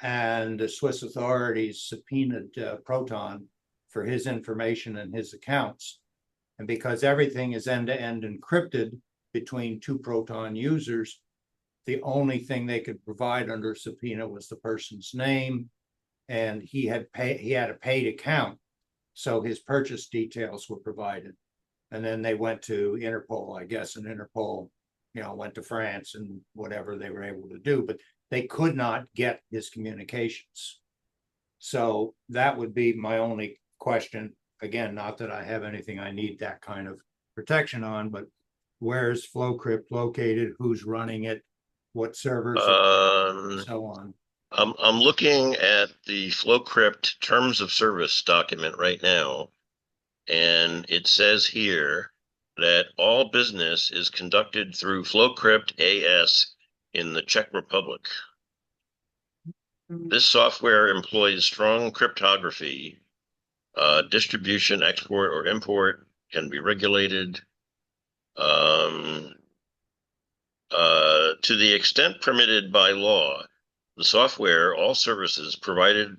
and the Swiss authorities subpoenaed Proton for his information and his accounts. And because everything is end-to-end encrypted between two Proton users, the only thing they could provide under subpoena was the person's name, and he had a paid account, so his purchase details were provided. And then they went to Interpol, I guess, and Interpol, went to France and whatever they were able to do, but they could not get his communications. So that would be my only question. Again, not that I have anything I need that kind of protection on, but where's FlowCrypt located? Who's running it? What servers? And so on. I'm looking at the FlowCrypt terms of service document right now, and it says here that all business is conducted through FlowCrypt AS in the Czech Republic. This software employs strong cryptography. Distribution, export, or import can be regulated. To the extent permitted by law, the software, all services provided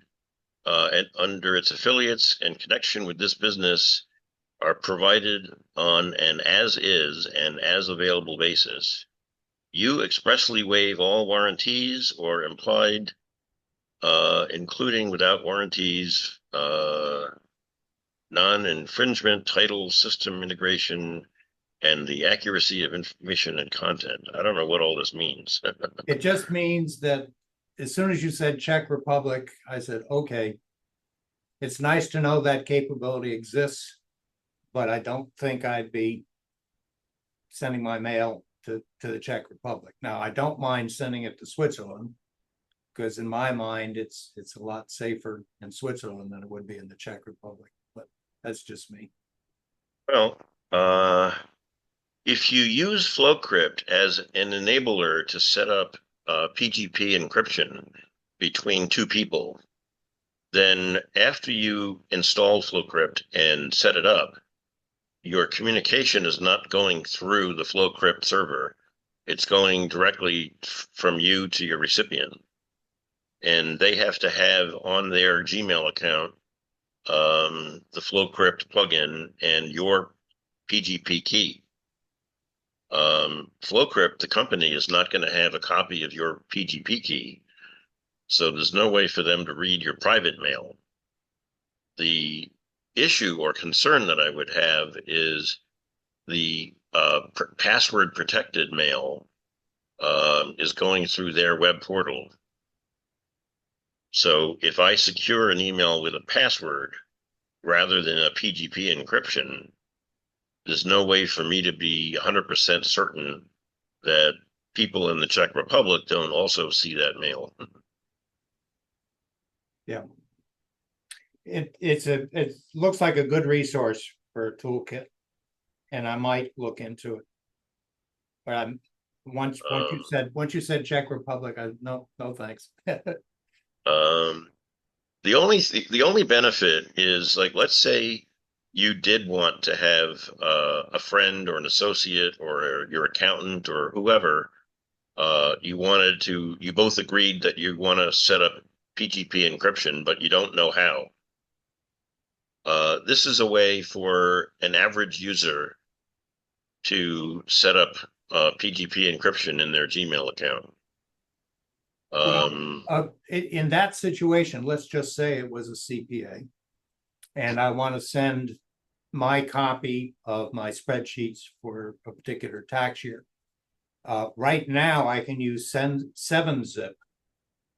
and under its affiliates in connection with this business are provided on an as-is and as-available basis. You expressly waive all warranties or implied, including without warranties, non-infringement, title, system integration, and the accuracy of information and content. I don't know what all this means. It just means that as soon as you said Czech Republic, I said, okay, it's nice to know that capability exists, but I don't think I'd be sending my mail to the Czech Republic. Now, I don't mind sending it to Switzerland, because in my mind, it's a lot safer in Switzerland than it would be in the Czech Republic, but that's just me. Well, if you use FlowCrypt as an enabler to set up PGP encryption between two people, then after you install FlowCrypt and set it up, your communication is not going through the FlowCrypt server. It's going directly from you to your recipient. And they have to have on their Gmail account the FlowCrypt plugin and your PGP key. FlowCrypt, the company, is not going to have a copy of your PGP key. So there's no way for them to read your private mail. The issue or concern that I would have is the password protected mail is going through their web portal. So if I secure an email with a password rather than a PGP encryption, there's no way for me to be 100% certain that people in the Czech Republic don't also see that mail. Yeah. It looks like a good resource for a toolkit, and I might look into it. But I'm once you said Czech Republic, no thanks. The only benefit is, like, let's say you did want to have a friend or an associate or your accountant or whoever, you both agreed that you want to set up PGP encryption, but you don't know how. This is a way for an average user to set up PGP encryption in their Gmail account. In that situation, let's just say it was a CPA, and I want to send my copy of my spreadsheets for a particular tax year. Right now, I can use 7-zip.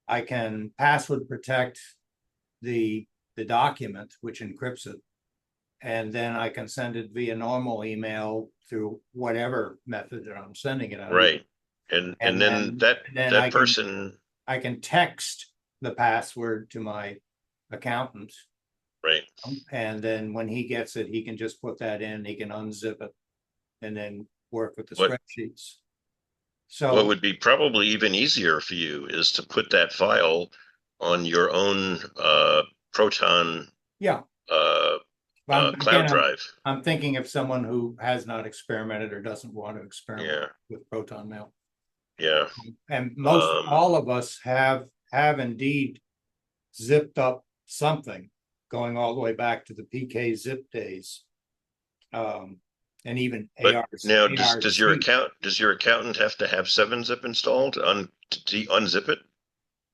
I can password protect the document, which encrypts it, and then I can send it via normal email through whatever method that I'm sending it on. Right, and then that person. I can text the password to my accountant. Right. And then when he gets it, he can just put that in, he can unzip it and then work with the spreadsheets. So what would be probably even easier for you is to put that file on your own Proton cloud drive. I'm thinking of someone who has not experimented or doesn't want to experiment with Proton Mail. Yeah. And all of us have indeed zipped up something going all the way back to the PK zip days. And even ARs. Now, does your accountant have to have 7-zip installed to unzip it?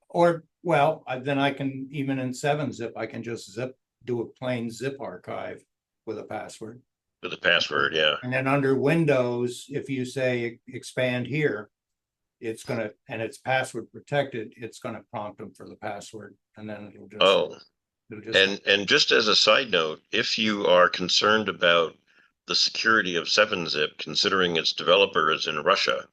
Or, well, then I can, even in 7-zip, I can just do a plain zip archive with a password. With a password, yeah. And then under Windows, if you say expand here, it's gonna, and it's password protected, it's gonna prompt them for the password, and then it'll just. And just as a side note, if you are concerned about the security of 7-zip, considering its developer is in Russia,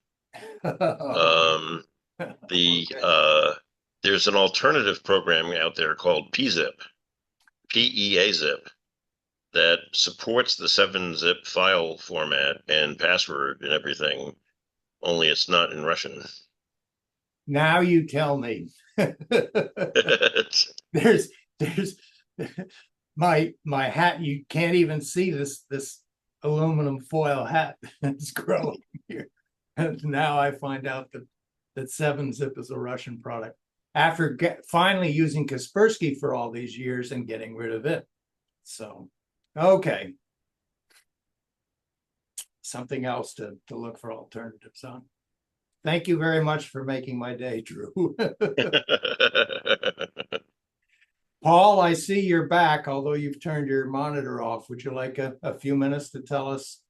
there's an alternative program out there called PZip, PEA-zip, that supports the 7-zip file format and password and everything, only it's not in Russian. Now you tell me. There's my hat. You can't even see this aluminum foil hat that's growing here. And now I find out that 7-zip is a Russian product after finally using Kaspersky for all these years and getting rid of it. So, okay. Something else to look for alternatives on. Thank you very much for making my day, Drew. Paul, I see you're back, although you've turned your monitor off. Would you like a few minutes to tell us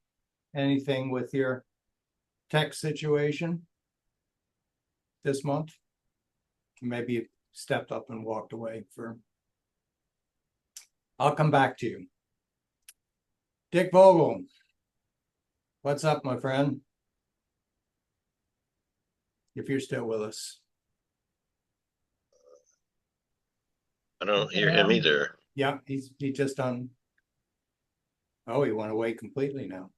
anything with your tech situation this month? Maybe you stepped up and walked away for... I'll come back to you. Dick Vogel, what's up, my friend? If you're still with us. I don't hear him either. Yeah, he just on. Oh, he went away completely now.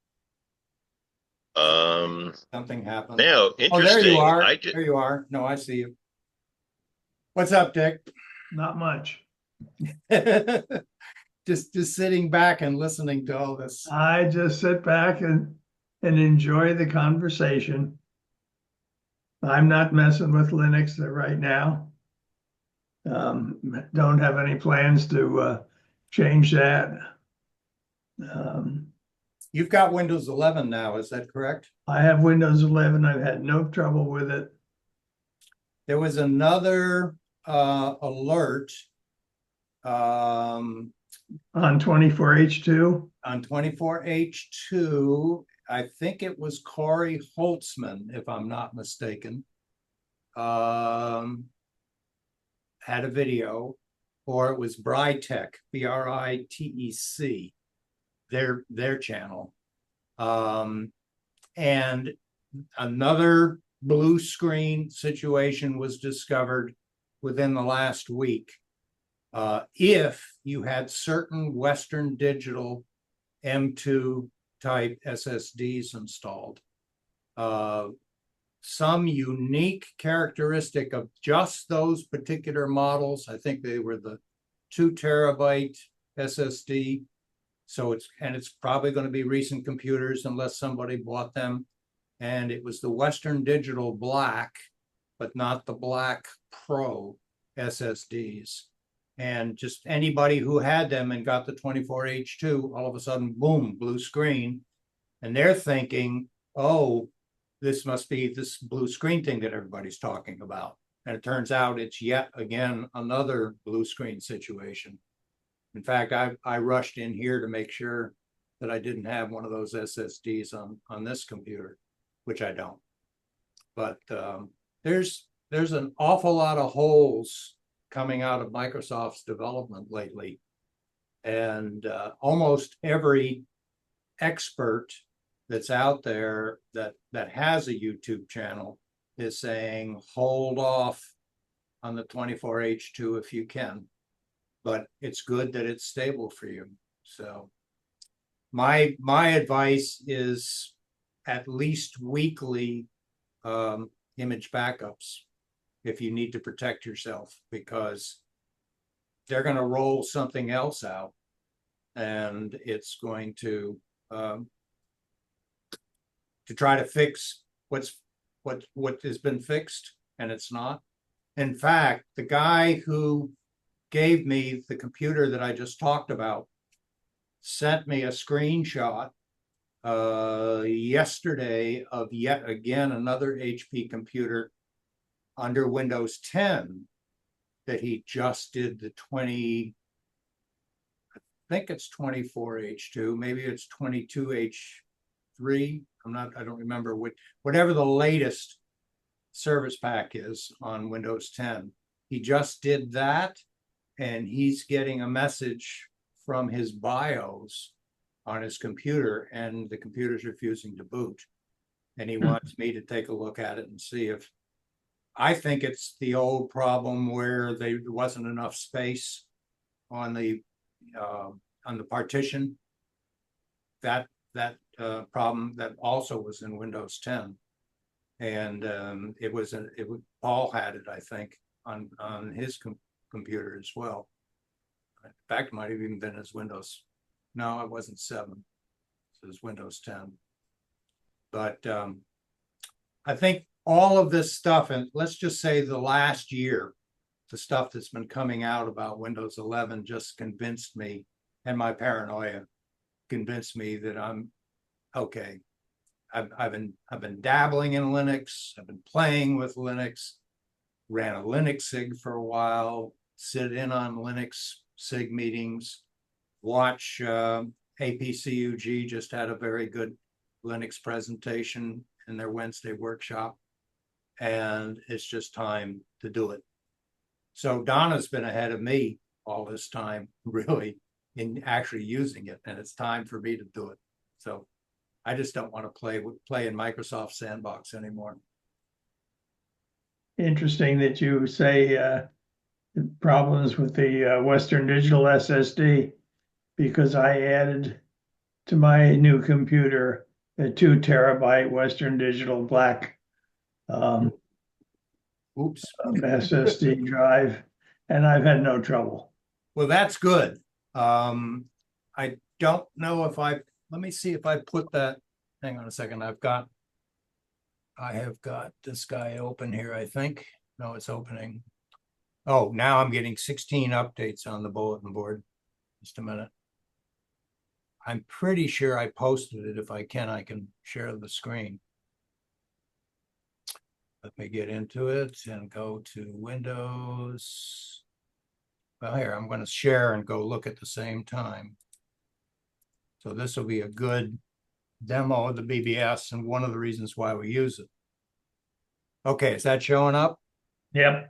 Something happened. Now, interesting. Oh, there you are. There you are. No, I see you. What's up, Dick? Not much. just sitting back and listening to all this. I just sit back and enjoy the conversation. I'm not messing with Linux right now. Don't have any plans to change that. You've got Windows 11 now, is that correct? I have Windows 11. I've had no trouble with it. There was another alert on 24H2. On 24H2, I think it was Corey Holtzman, if I'm not mistaken, had a video, or it was Britec, Britec, their channel. And another blue screen situation was discovered within the last week. If you had certain Western Digital M2 type SSDs installed, some unique characteristic of just those particular models. I think they were the 2 terabyte SSD. So it's probably going to be recent computers unless somebody bought them. And it was the Western Digital Black, but not the Black Pro SSDs. And just anybody who had them and got the 24H2, all of a sudden, boom, blue screen. And they're thinking, oh, this must be this blue screen thing that everybody's talking about. And it turns out it's yet again another blue screen situation. In fact, I rushed in here to make sure that I didn't have one of those SSDs on this computer, which I don't. But there's an awful lot of holes coming out of Microsoft's development lately. And almost every expert that's out there that has a YouTube channel is saying, hold off on the 24H2 if you can. But it's good that it's stable for you. So my advice is at least weekly image backups if you need to protect yourself, because they're going to roll something else out and it's going to try to fix what has been fixed, and it's not. In fact, the guy who gave me the computer that I just talked about sent me a screenshot yesterday of yet again another HP computer under Windows 10 that he just did the 20, I think it's 24H2, maybe it's 22H3. I don't remember whatever the latest service pack is on Windows 10. He just did that, and he's getting a message from his BIOS on his computer, and the computer's refusing to boot. And he wants me to take a look at it and see if, I think it's the old problem where there wasn't enough space on the partition that problem that also was in Windows 10. And Paul had it, I think, on his computer as well. In fact, it might have even been his Windows. No, it wasn't 7. It was Windows 10. But I think all of this stuff, and let's just say the last year, the stuff that's been coming out about Windows 11 just convinced me, and my paranoia convinced me that I'm okay. I've been dabbling in Linux. I've been playing with Linux. Ran a Linux SIG for a while. Sit in on Linux SIG meetings. Watch APCUG just had a very good Linux presentation in their Wednesday workshop, and it's just time to do it. So Donna's been ahead of me all this time, really, in actually using it, and it's time for me to do it. So I just don't want to play in Microsoft Sandbox anymore. Interesting that you say problems with the Western Digital SSD, because I added to my new computer a 2 terabyte Western Digital black SSD drive, and I've had no trouble. Well, that's good. I don't know if let me see if I put that, hang on a second. I have got this guy open here, I think. No, it's opening. Oh, now I'm getting 16 updates on the bulletin board. Just a minute. I'm pretty sure I posted it. If I can share the screen. Let me get into it and go to Windows. Well, here, I'm going to share and go look at the same time. So this will be a good demo of the BBS and one of the reasons why we use it. Okay, is that showing up? Yep.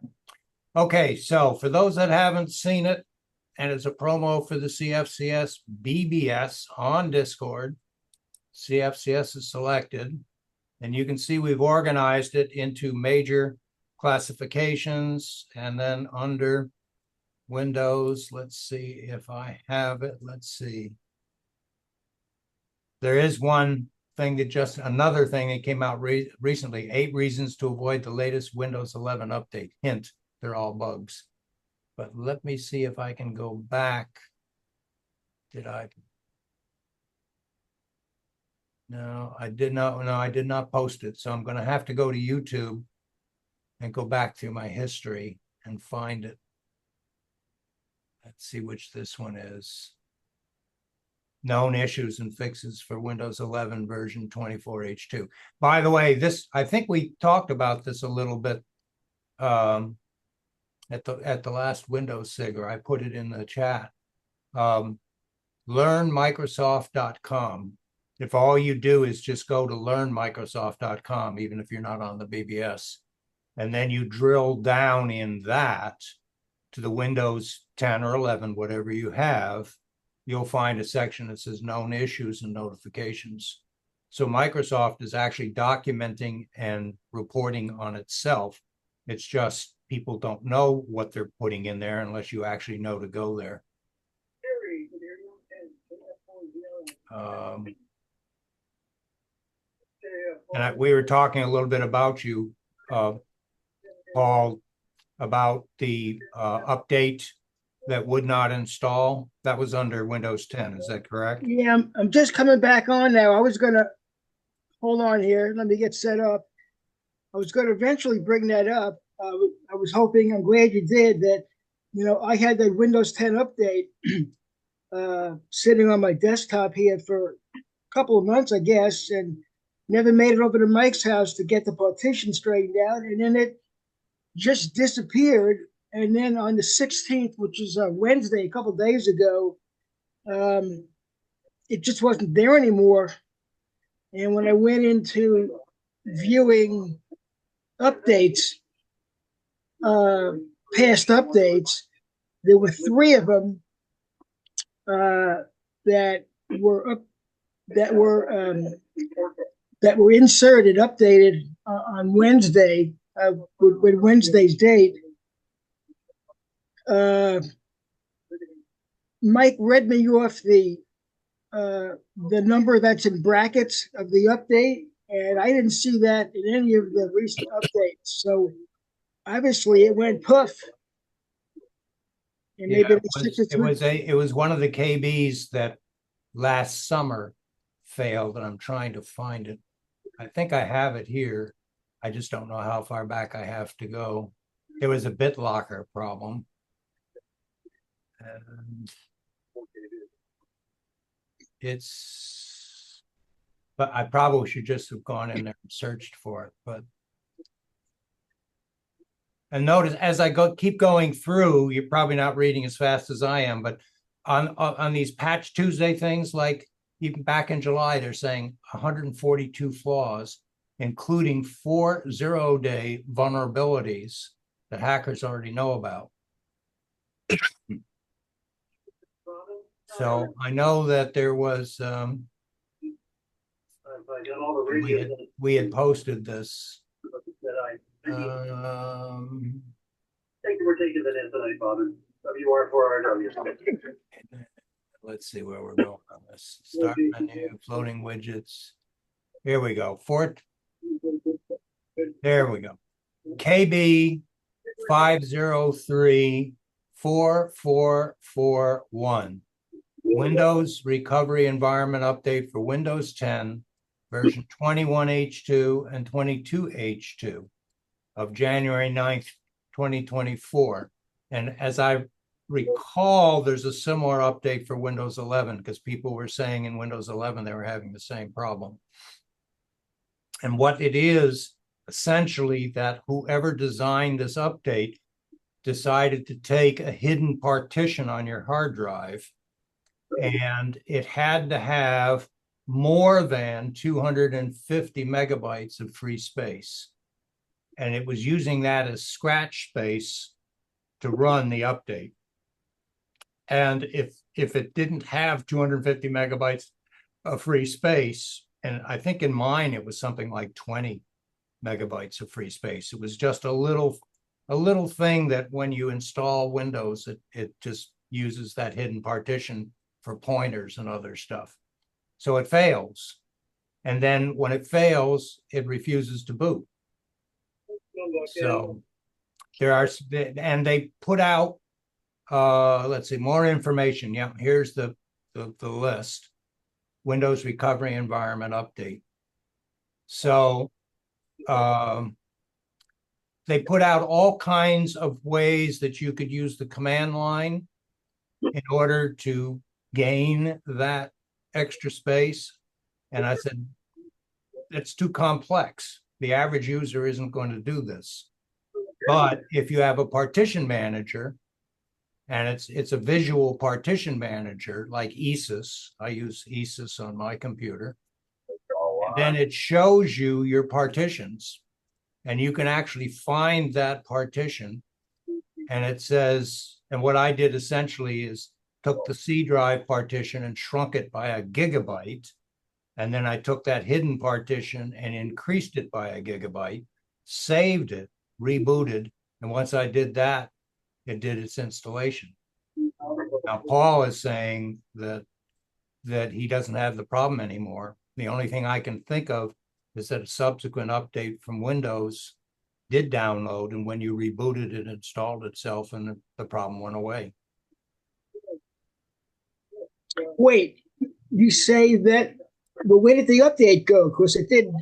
Okay, so for those that haven't seen it, and it's a promo for the CFCS BBS on Discord. CFCS is selected, and you can see we've organized it into major classifications, and then under Windows, let's see if I have it. Let's see. There is one thing another thing that came out recently, 8 reasons to avoid the latest Windows 11 update. Hint, they're all bugs. But let me see if I can go back. No, I did not. No, I did not post it. So I'm going to have to go to YouTube and go back to my history and find it. Let's see which this one is. Known issues and fixes for Windows 11 version 24H2. By the way, I think we talked about this a little bit at the last Windows SIG, or I put it in the chat. Learnmicrosoft.com. If all you do is just go to learnmicrosoft.com, even if you're not on the BBS, and then you drill down in that to the Windows 10 or 11, whatever you have, you'll find a section that says known issues and notifications. So Microsoft is actually documenting and reporting on itself. It's just people don't know what they're putting in there unless you actually know to go there. We were talking a little bit about you, Paul, about the update that would not install. That was under Windows 10. Is that correct? Yeah, I'm just coming back on now. I was going to hold on here. Let me get set up. I was going to eventually bring that up. I was hoping, I'm glad you did, that, I had that Windows 10 update sitting on my desktop here for a couple of months, I guess, and never made it over to Mike's house to get the partition straightened out. And then it just disappeared. And then on the 16th, which is a Wednesday, a couple of days ago, it just wasn't there anymore. And when I went into viewing updates, past updates, there were 3 of them that were inserted, updated on Wednesday, with Wednesday's date. Mike read me off the the number that's in brackets of the update, and I didn't see that in any of the recent updates. So obviously it went poof. And Yeah, maybe it was one of the KBs that last summer failed, and I'm trying to find it. I think I have it here. I just don't know how far back I have to go. There was a BitLocker problem. And but I probably should just have gone in there and searched for it. But and notice as I keep going through, you're probably not reading as fast as I am, but on these Patch Tuesday things, like even back in July, they're saying 142 flaws, including 4 zero-day vulnerabilities that hackers already know about. So I know that there was we had posted this. Thank you for taking that in tonight, Father. WR4RW. Let's see where we're going on this. Start menu, floating widgets. Here we go. There we go. KB 5034441. Windows Recovery Environment Update for Windows 10, version 21H2 and 22H2 of January 9th, 2024. And as I recall, there's a similar update for Windows 11 because people were saying in Windows 11 they were having the same problem. And what it is, essentially, that whoever designed this update decided to take a hidden partition on your hard drive, and it had to have more than 250 megabytes of free space. And it was using that as scratch space to run the update. And if it didn't have 250 megabytes of free space, and I think in mine it was something like 20 megabytes of free space, it was just a little thing that when you install Windows, it just uses that hidden partition for pointers and other stuff. So it fails. And then when it fails, it refuses to boot. So there are, and they put out, let's see, more information. Yeah, here's the list. Windows Recovery Environment Update. So they put out all kinds of ways that you could use the command line in order to gain that extra space. And I said, it's too complex. The average user isn't going to do this. But if you have a partition manager, and it's a visual partition manager like ESUS, I use ESUS on my computer, and then it shows you your partitions, and you can actually find that partition. And it says, and what I did essentially is took the C drive partition and shrunk it by a gigabyte. And then I took that hidden partition and increased it by a gigabyte, saved it, rebooted. And once I did that, it did its installation. Now, Paul is saying that he doesn't have the problem anymore. The only thing I can think of is that a subsequent update from Windows did download, and when you rebooted it, installed itself, and the problem went away. Wait, you say that, but where did the update go? Because it didn't,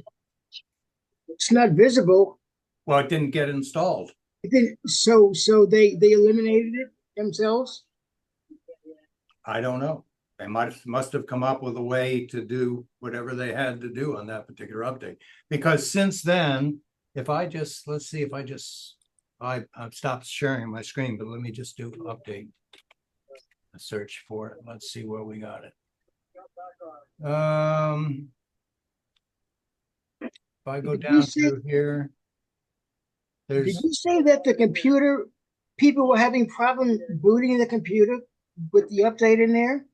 it's not visible. Well, it didn't get installed. It didn't, so they eliminated it themselves? I don't know. They must have come up with a way to do whatever they had to do on that particular update. Because since then, if I just, let's see if I just, I've stopped sharing my screen, but let me just do update. A search for it. Let's see where we got it. If I go down through here, Did you say that the computer, people were having problems booting the computer with the update in there?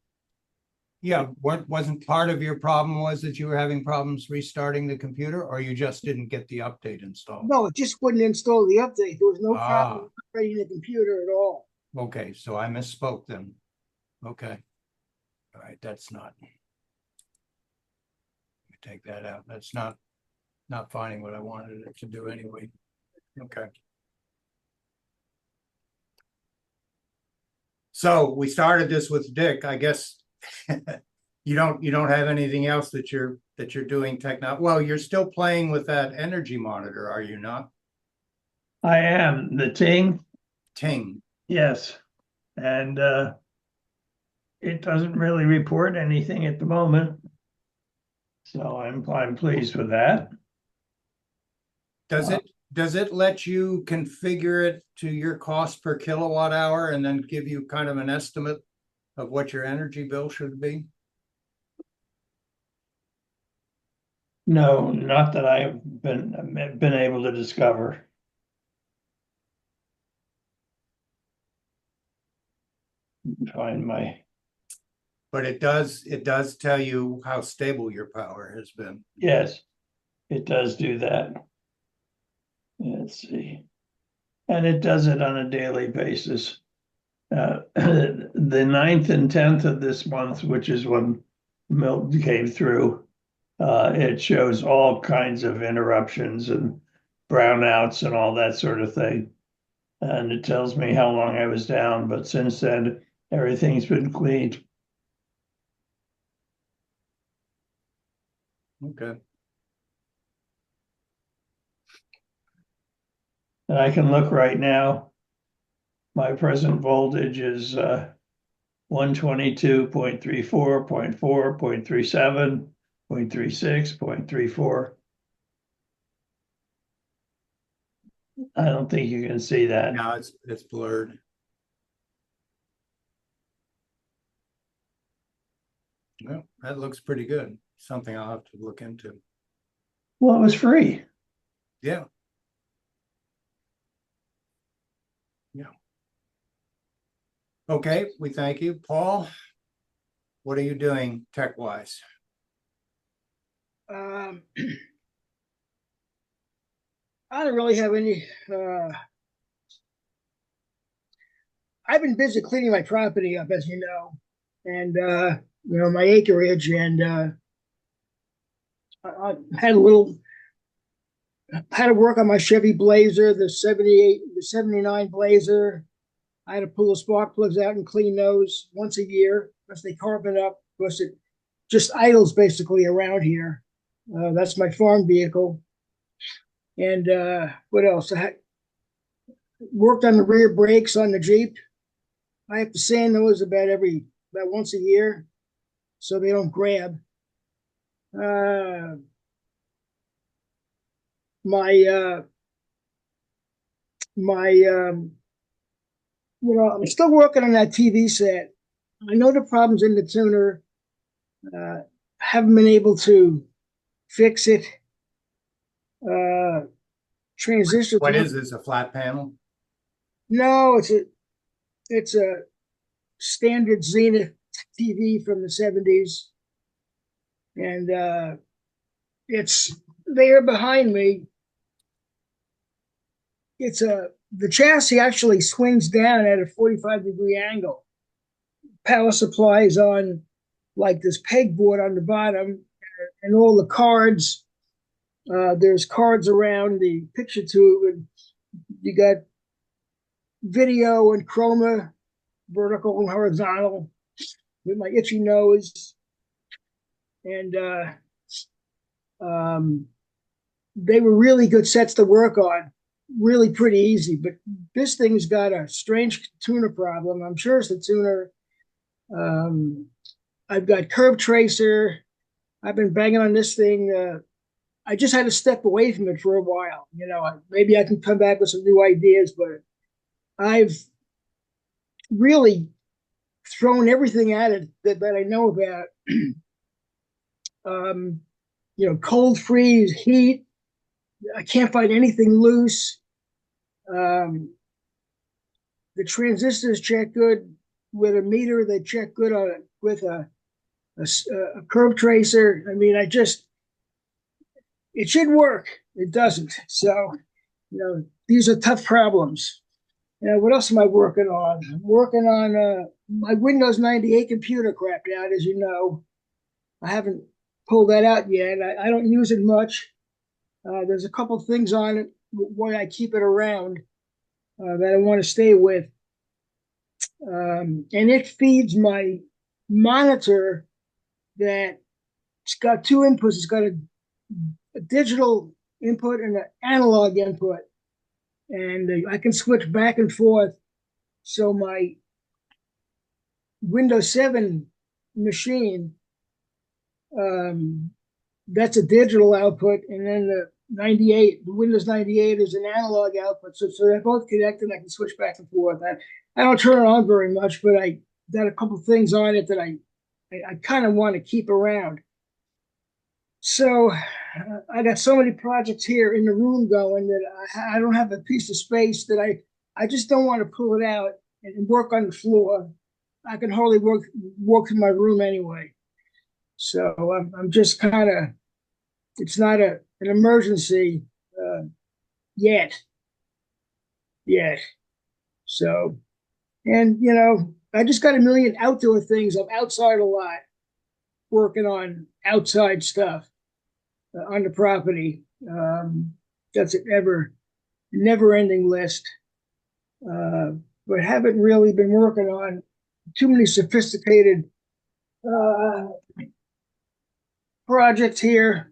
Yeah, wasn't part of your problem was that you were having problems restarting the computer, or you just didn't get the update installed? No, it just wouldn't install the update. There was no problem operating the computer at all. Okay, so I misspoke then. Okay. All right, that's not. take that out. That's not finding what I wanted it to do anyway. Okay. So we started this with Dick. I guess you don't have anything else that you're doing well, you're still playing with that energy monitor, are you not? I am the Ting. yes, and it doesn't really report anything at the moment, so I'm pleased with that. Does it let you configure it to your cost per kilowatt hour and then give you kind of an estimate of what your energy bill should be? No, not that I've been able to discover. Find my But it does tell you how stable your power has been. yes, it does do that. Let's see, and it does it on a daily basis. The 9th and 10th of this month, which is when Milk came through, it shows all kinds of interruptions and brownouts and all that sort of thing. And it tells me how long I was down, but since then, everything's been cleaned. Okay. And I can look right now. My present voltage is 122.34, 0.4, 0.37, 0.36, 0.34. I don't think you can see that. Now it's blurred. Well, that looks pretty good. Something I'll have to look into. Well, it was free. Yeah. Okay, we thank you. Paul, what are you doing tech-wise? I don't really have any. I've been busy cleaning my property up, as you know, and my acreage, and I had to work on my Chevy Blazer, the 79 Blazer. I had to pull the spark plugs out and clean those once a year because they carbon up, because it just idles basically around here. That's my farm vehicle. And what else? I worked on the rear brakes on the Jeep. I have to sand those about once a year so they don't grab. I'm still working on that TV set. I know the problem's in the tuner. Haven't been able to fix it. Transistor. What is this, a flat panel? No, it's a standard Zenith TV from the 70s. And it's there behind me. The chassis actually swings down at a 45-degree angle. Power supply is on like this pegboard on the bottom, and all the cards. There's cards around the picture tube, and you got video and chroma, vertical and horizontal, with my itchy nose. And they were really good sets to work on. Really pretty easy, but this thing's got a strange tuner problem. I'm sure it's the tuner. I've got curve tracer. I've been banging on this thing. I just had to step away from it for a while. Maybe I can come back with some new ideas, but I've really thrown everything at it that I know about. Cold freeze, heat. I can't find anything loose. The transistors check good with a meter. They check good on it with a curve tracer. I mean, it should work. It doesn't. So, these are tough problems. What else am I working on? I'm working on my Windows 98 computer crapped out, as you know. I haven't pull that out yet. I don't use it much. There's a couple things on it why I keep it around that I want to stay with. And it feeds my monitor that it's got two inputs. It's got a digital input and an analog input. And I can switch back and forth. So my Windows 7 machine, that's a digital output, and then the Windows 98 is an analog output. So they're both connected. I can switch back and forth. I don't turn it on very much, but I got a couple things on it that I kind of want to keep around. So I got so many projects here in the room going that I don't have a piece of space that I just don't want to pull it out and work on the floor. I can hardly work in my room anyway. So I'm just kind of, it's not an emergency yet. So, and you know, I just got a million outdoor things. I'm outside a lot, working on outside stuff on the property. That's a never-ending list. But haven't really been working on too many sophisticated projects here.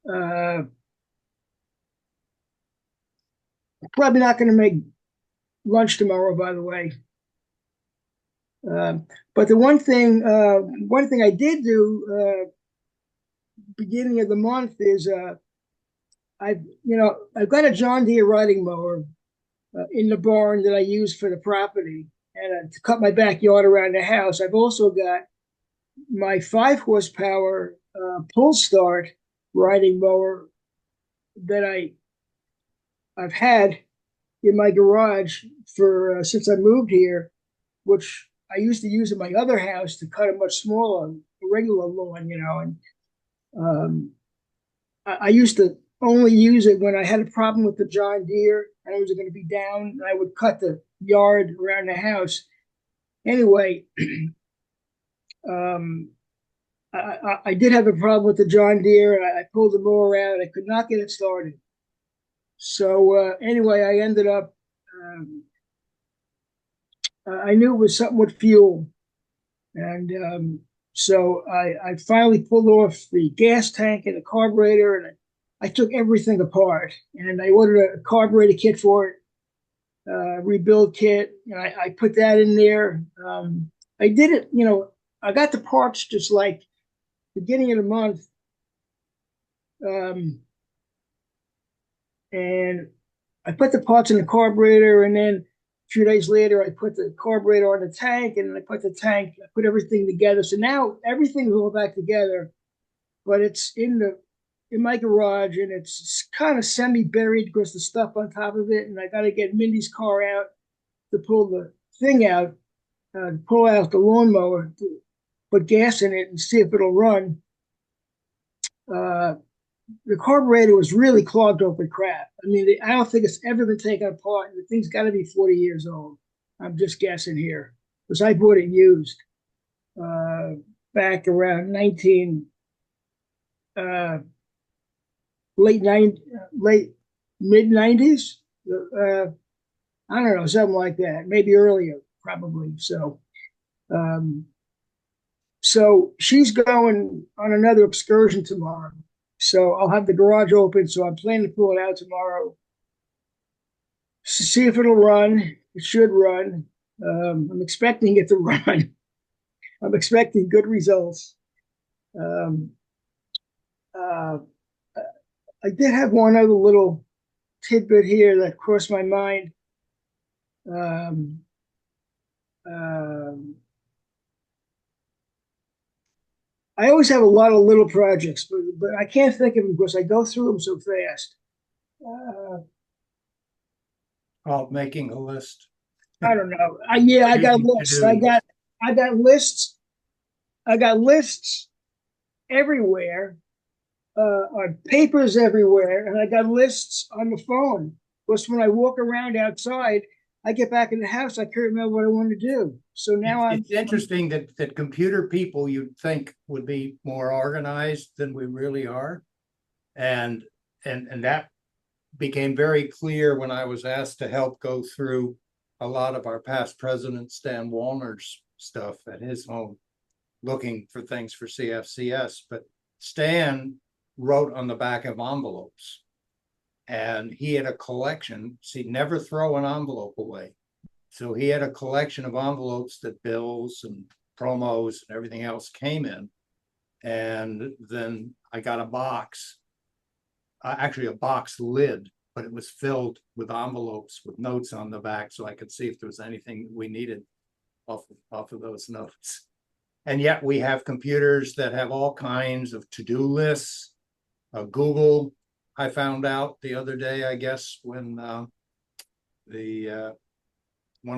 Probably not going to make lunch tomorrow, by the way. But the one thing I did do beginning of the month is I've got a John Deere riding mower in the barn that I use for the property and to cut my backyard around the house. I've also got my 5 horsepower pull start riding mower that I've had in my garage for since I moved here, which I used to use in my other house to cut a much smaller, regular lawn, and I used to only use it when I had a problem with the John Deere and I was going to be down, and I would cut the yard around the house. Anyway, I did have a problem with the John Deere. I pulled the mower out. I could not get it started. So anyway, I ended up, I knew it was something with fuel. And so I finally pulled off the gas tank and the carburetor, and I took everything apart. And I ordered a carburetor kit for it, rebuild kit. And I put that in there. I did it, I got the parts just like beginning of the month. And I put the parts in the carburetor, and then a few days later, I put the carburetor on the tank, and then I put everything together. So now everything's all back together, but it's in my garage, and it's kind of semi-buried because the stuff on top of it, and I got to get Mindy's car out to pull the thing out, pull out the lawnmower, to put gas in it and see if it'll run. The carburetor was really clogged up with crap. I mean, I don't think it's ever been taken apart. The thing's got to be 40 years old. I'm just guessing here because I bought it used back around mid 90s. I don't know, something like that, maybe earlier, probably. So she's going on another excursion tomorrow. So I'll have the garage open. So I'm planning to pull it out tomorrow. See if it'll run. It should run. I'm expecting it to run. I'm expecting good results. I did have one other little tidbit here that crossed my mind. I always have a lot of little projects, but I can't think of them because I go through them so fast. Making a list. I don't know. I got lists. I got lists. I got lists everywhere, on papers everywhere, and I got lists on the phone. Because when I walk around outside, I get back in the house, I can't remember what I want to do. So now It's interesting that computer people you'd think would be more organized than we really are. And that became very clear when I was asked to help go through a lot of our past president Stan Wallner's stuff at his home, looking for things for CFCS. But Stan wrote on the back of envelopes, and he had a collection. So he'd never throw an envelope away. So he had a collection of envelopes that bills and promos and everything else came in. And then I got a box, actually a box lid, but it was filled with envelopes with notes on the back, so I could see if there was anything we needed off of those notes. And yet we have computers that have all kinds of to-do lists. Google, I found out the other day, I guess, when one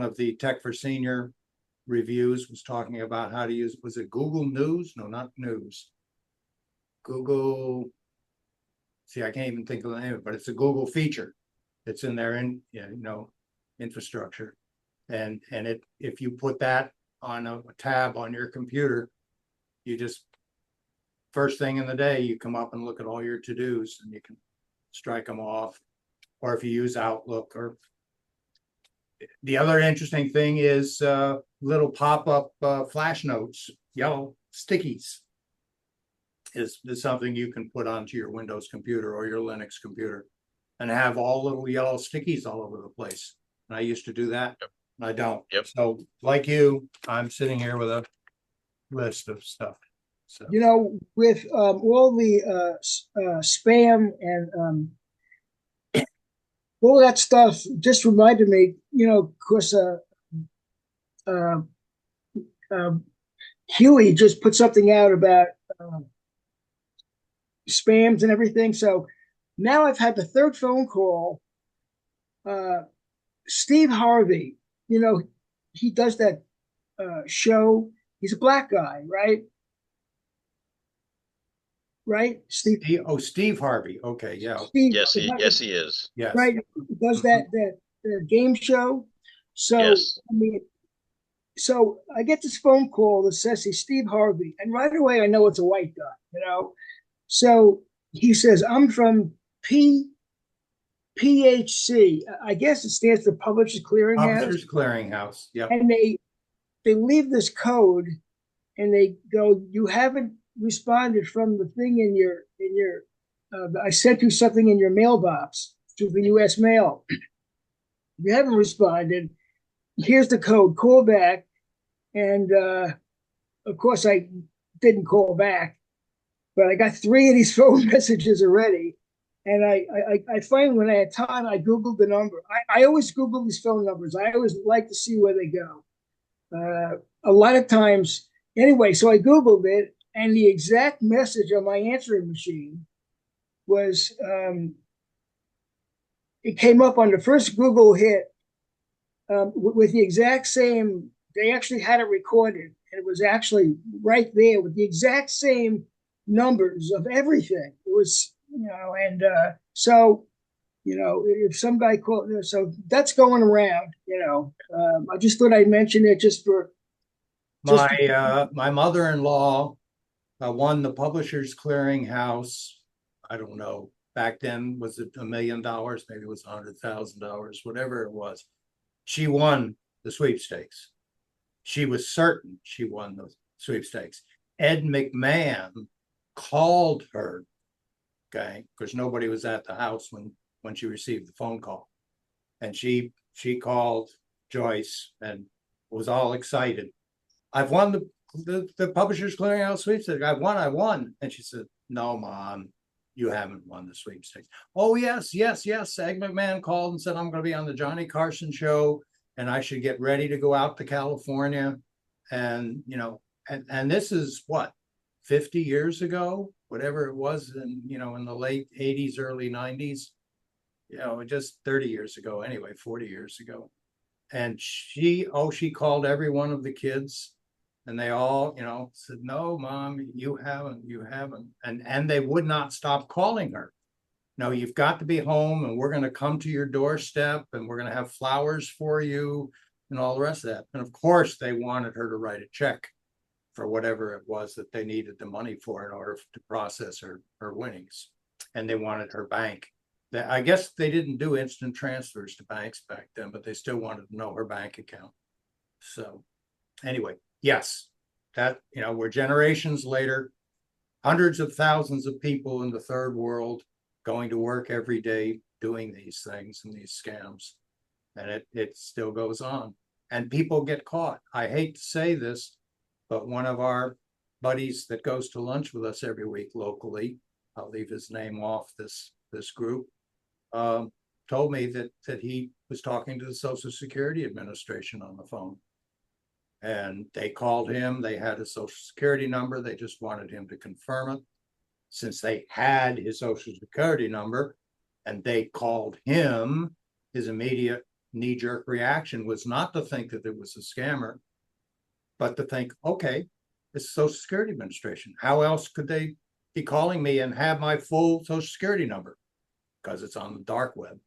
of the Tech for Senior reviews was talking about how to use, was it Google News? No, not News. Google, see, I can't even think of the name of it, but it's a Google feature. It's in their infrastructure. And if you put that on a tab on your computer, you just, first thing in the day, you come up and look at all your to-dos and you can strike them off. Or if you use Outlook. Or the other interesting thing is little pop-up flash notes, yellow stickies is something you can put onto your Windows computer or your Linux computer and have all little yellow stickies all over the place. And I used to do that. Yep. And I don't. Yep. So like you, I'm sitting here with a list of stuff. So with all the spam and all that stuff just reminded me, of course, Huey just put something out about spams and everything. So now I've had the third phone call. Steve Harvey, he does that show. He's a black guy, right? Right, Steve. Steve Harvey. Okay, yeah. Steve, Yes, he is. Yes. right. Does that game show? So Yes. I mean, so I get this phone call that says he's Steve Harvey, and right away I know it's a white guy. So he says, "I'm from PHC. I guess it stands for Publishers Clearinghouse." Publishers Clearinghouse. Yeah. And they leave this code, and they go, "You haven't responded from the thing in your I sent you something in your mailbox through the U.S. mail. You haven't responded. Here's the code. Call back." And of course, I didn't call back, but I got 3 of these phone messages already. And I finally, when I had time, I Googled the number. I always Google these phone numbers. I always like to see where they go. A lot of times, anyway, so I Googled it, and the exact message on my answering machine was, it came up on the first Google hit with the exact same, they actually had it recorded, and it was actually right there with the exact same numbers of everything. It was, and so, if some guy called, so that's going around, I just thought I'd mention it just for. My mother-in-law won the Publishers Clearinghouse. I don't know. Back then, was it $1 million? Maybe it was $100,000, whatever it was. She won the sweepstakes. She was certain she won the sweepstakes. Ed McMahon called her, okay, because nobody was at the house when she received the phone call. And she called Joyce and was all excited. "I've won the Publishers Clearinghouse sweepstakes. I won. And she said, "No, Mom, you haven't won the sweepstakes." "Oh, yes. Ed McMahon called and said I'm going to be on the Johnny Carson show and I should get ready to go out to California." And, and this is what, 50 years ago, whatever it was in the late 80s, early 90s, just 30 years ago, anyway, 40 years ago. And she called every one of the kids. And they all, said, "No, Mom, you haven't. And they would not stop calling her. no, you've got to be home and we're going to come to your doorstep and we're going to have flowers for you and all the rest of that. And of course, they wanted her to write a check for whatever it was that they needed the money for in order to process her winnings. And they wanted her bank. I guess they didn't do instant transfers to banks back then, but they still wanted to know her bank account. So anyway, yes, that, we're generations later, hundreds of thousands of people in the third world going to work every day doing these things and these scams. And it still goes on. And people get caught. I hate to say this, but one of our buddies that goes to lunch with us every week locally, I'll leave his name off this group, told me that he was talking to the Social Security Administration on the phone. And they called him, they had his Social Security number, they just wanted him to confirm it. Since they had his Social Security number and they called him, his immediate knee-jerk reaction was not to think that it was a scammer, but to think, okay, it's the Social Security Administration. How else could they be calling me and have my full Social Security number? Because it's on the dark web.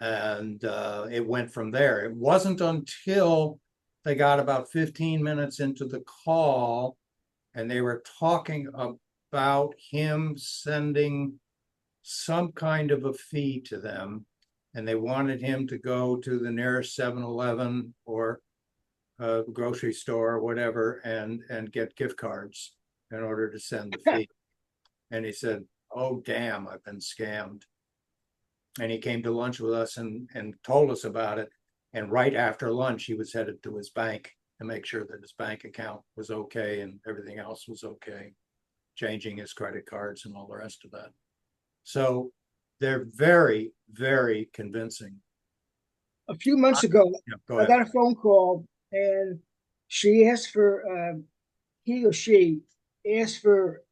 And it went from there. It wasn't until they got about 15 minutes into the call and they were talking about him sending some kind of a fee to them, and they wanted him to go to the nearest 7-Eleven or a grocery store or whatever and get gift cards in order to send the fee. And he said, oh, damn, I've been scammed. And he came to lunch with us and told us about it. And right after lunch, he was headed to his bank to make sure that his bank account was okay and everything else was okay, changing his credit cards and all the rest of that. So they're very, very convincing. A few months ago, Go I ahead. got a phone call and she asked for, he or she asked for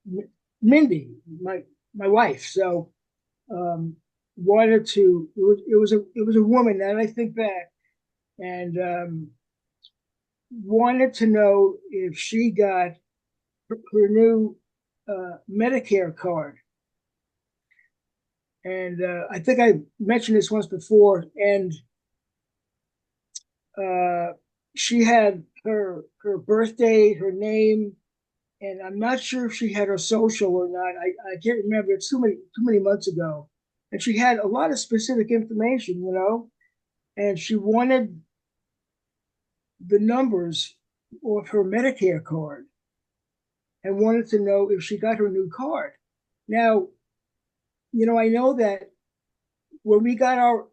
Mindy, my wife. So wanted to, it was a woman, and I think back, and wanted to know if she got her new Medicare card. And I think I mentioned this once before, and she had her birth date, her name, and I'm not sure if she had her social or not. I can't remember. It's too many months ago. And she had a lot of specific information, and she wanted the numbers of her Medicare card and wanted to know if she got her new card. Now, I know that when we got our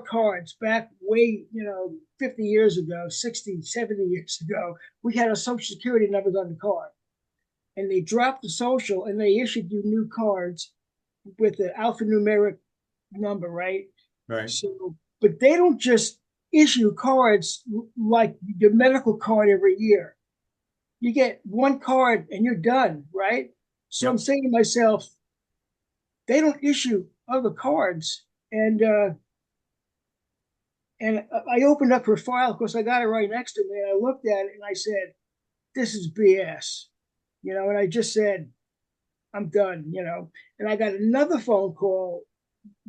cards back way, 50 years ago, 60, 70 years ago, we had our Social Security numbers on the card. And they dropped the social and they issued you new cards with the alphanumeric number, right? Right. So, but they don't just issue cards like your medical card every year. You get one card and you're done, right? So I'm saying to myself, they don't issue other cards. And I opened up her file because I got it right next to me. And I looked at it and I said, this is BS, and I just said, I'm done, And I got another phone call,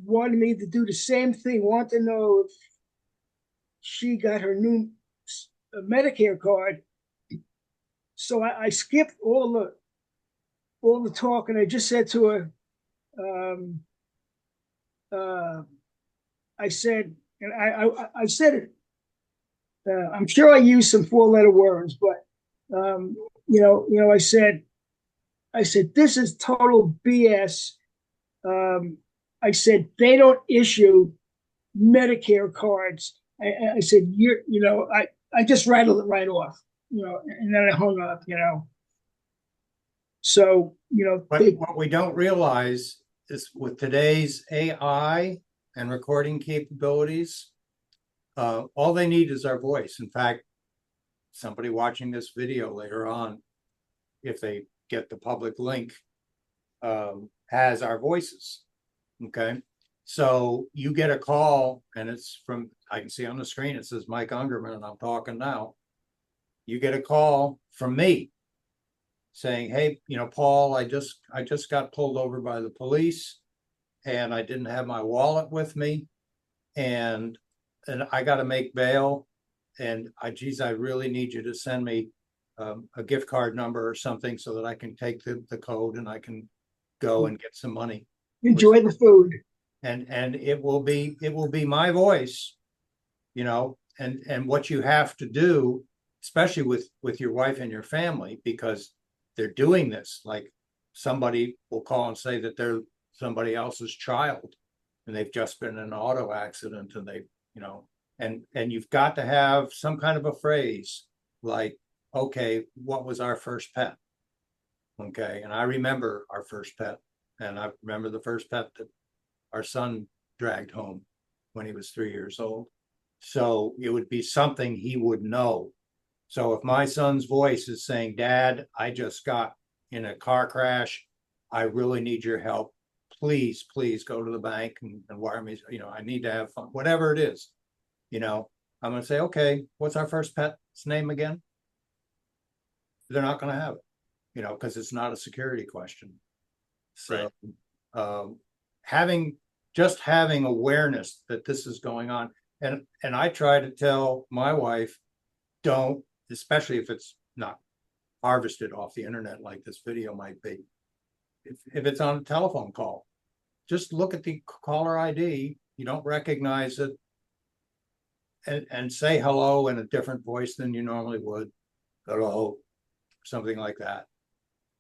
wanted me to do the same thing, wanted to know if she got her new Medicare card. So I skipped all the talk and I just said to her, I said, and I said it, I'm sure I used some 4-letter words, but I said, this is total BS. I said, they don't issue Medicare cards. I said, I just rattled it right off, and then I hung up, So, But what we don't realize is with today's AI and recording capabilities, all they need is our voice. In fact, somebody watching this video later on, if they get the public link, has our voices. Okay. So you get a call and it's from, I can see on the screen, it says Mike Ungerman and I'm talking now. You get a call from me. saying, hey, Paul, I just got pulled over by the police and I didn't have my wallet with me and I got to make bail. And I really need you to send me a gift card number or something so that I can take the code and I can go and get some money. Enjoy the food. And it will be my voice, and what you have to do, especially with your wife and your family, because they're doing this. Like somebody will call and say that they're somebody else's child and they've just been in an auto accident and they, and you've got to have some kind of a phrase like, okay, what was our first pet? Okay. And I remember our first pet, and I remember the first pet that our son dragged home when he was 3 years old. So it would be something he would know. So if my son's voice is saying, Dad, I just got in a car crash, I really need your help. Please go to the bank and wire me, I need to have fun, whatever it is, I'm going to say, okay, what's our first pet's name again? They're not going to have it, because it's not a security question. So having awareness that this is going on. And I try to tell my wife, don't, especially if it's not harvested off the internet like this video might be. If it's on a telephone call, just look at the caller ID. You don't recognize it, and say hello in a different voice than you normally would. Hello, something like that.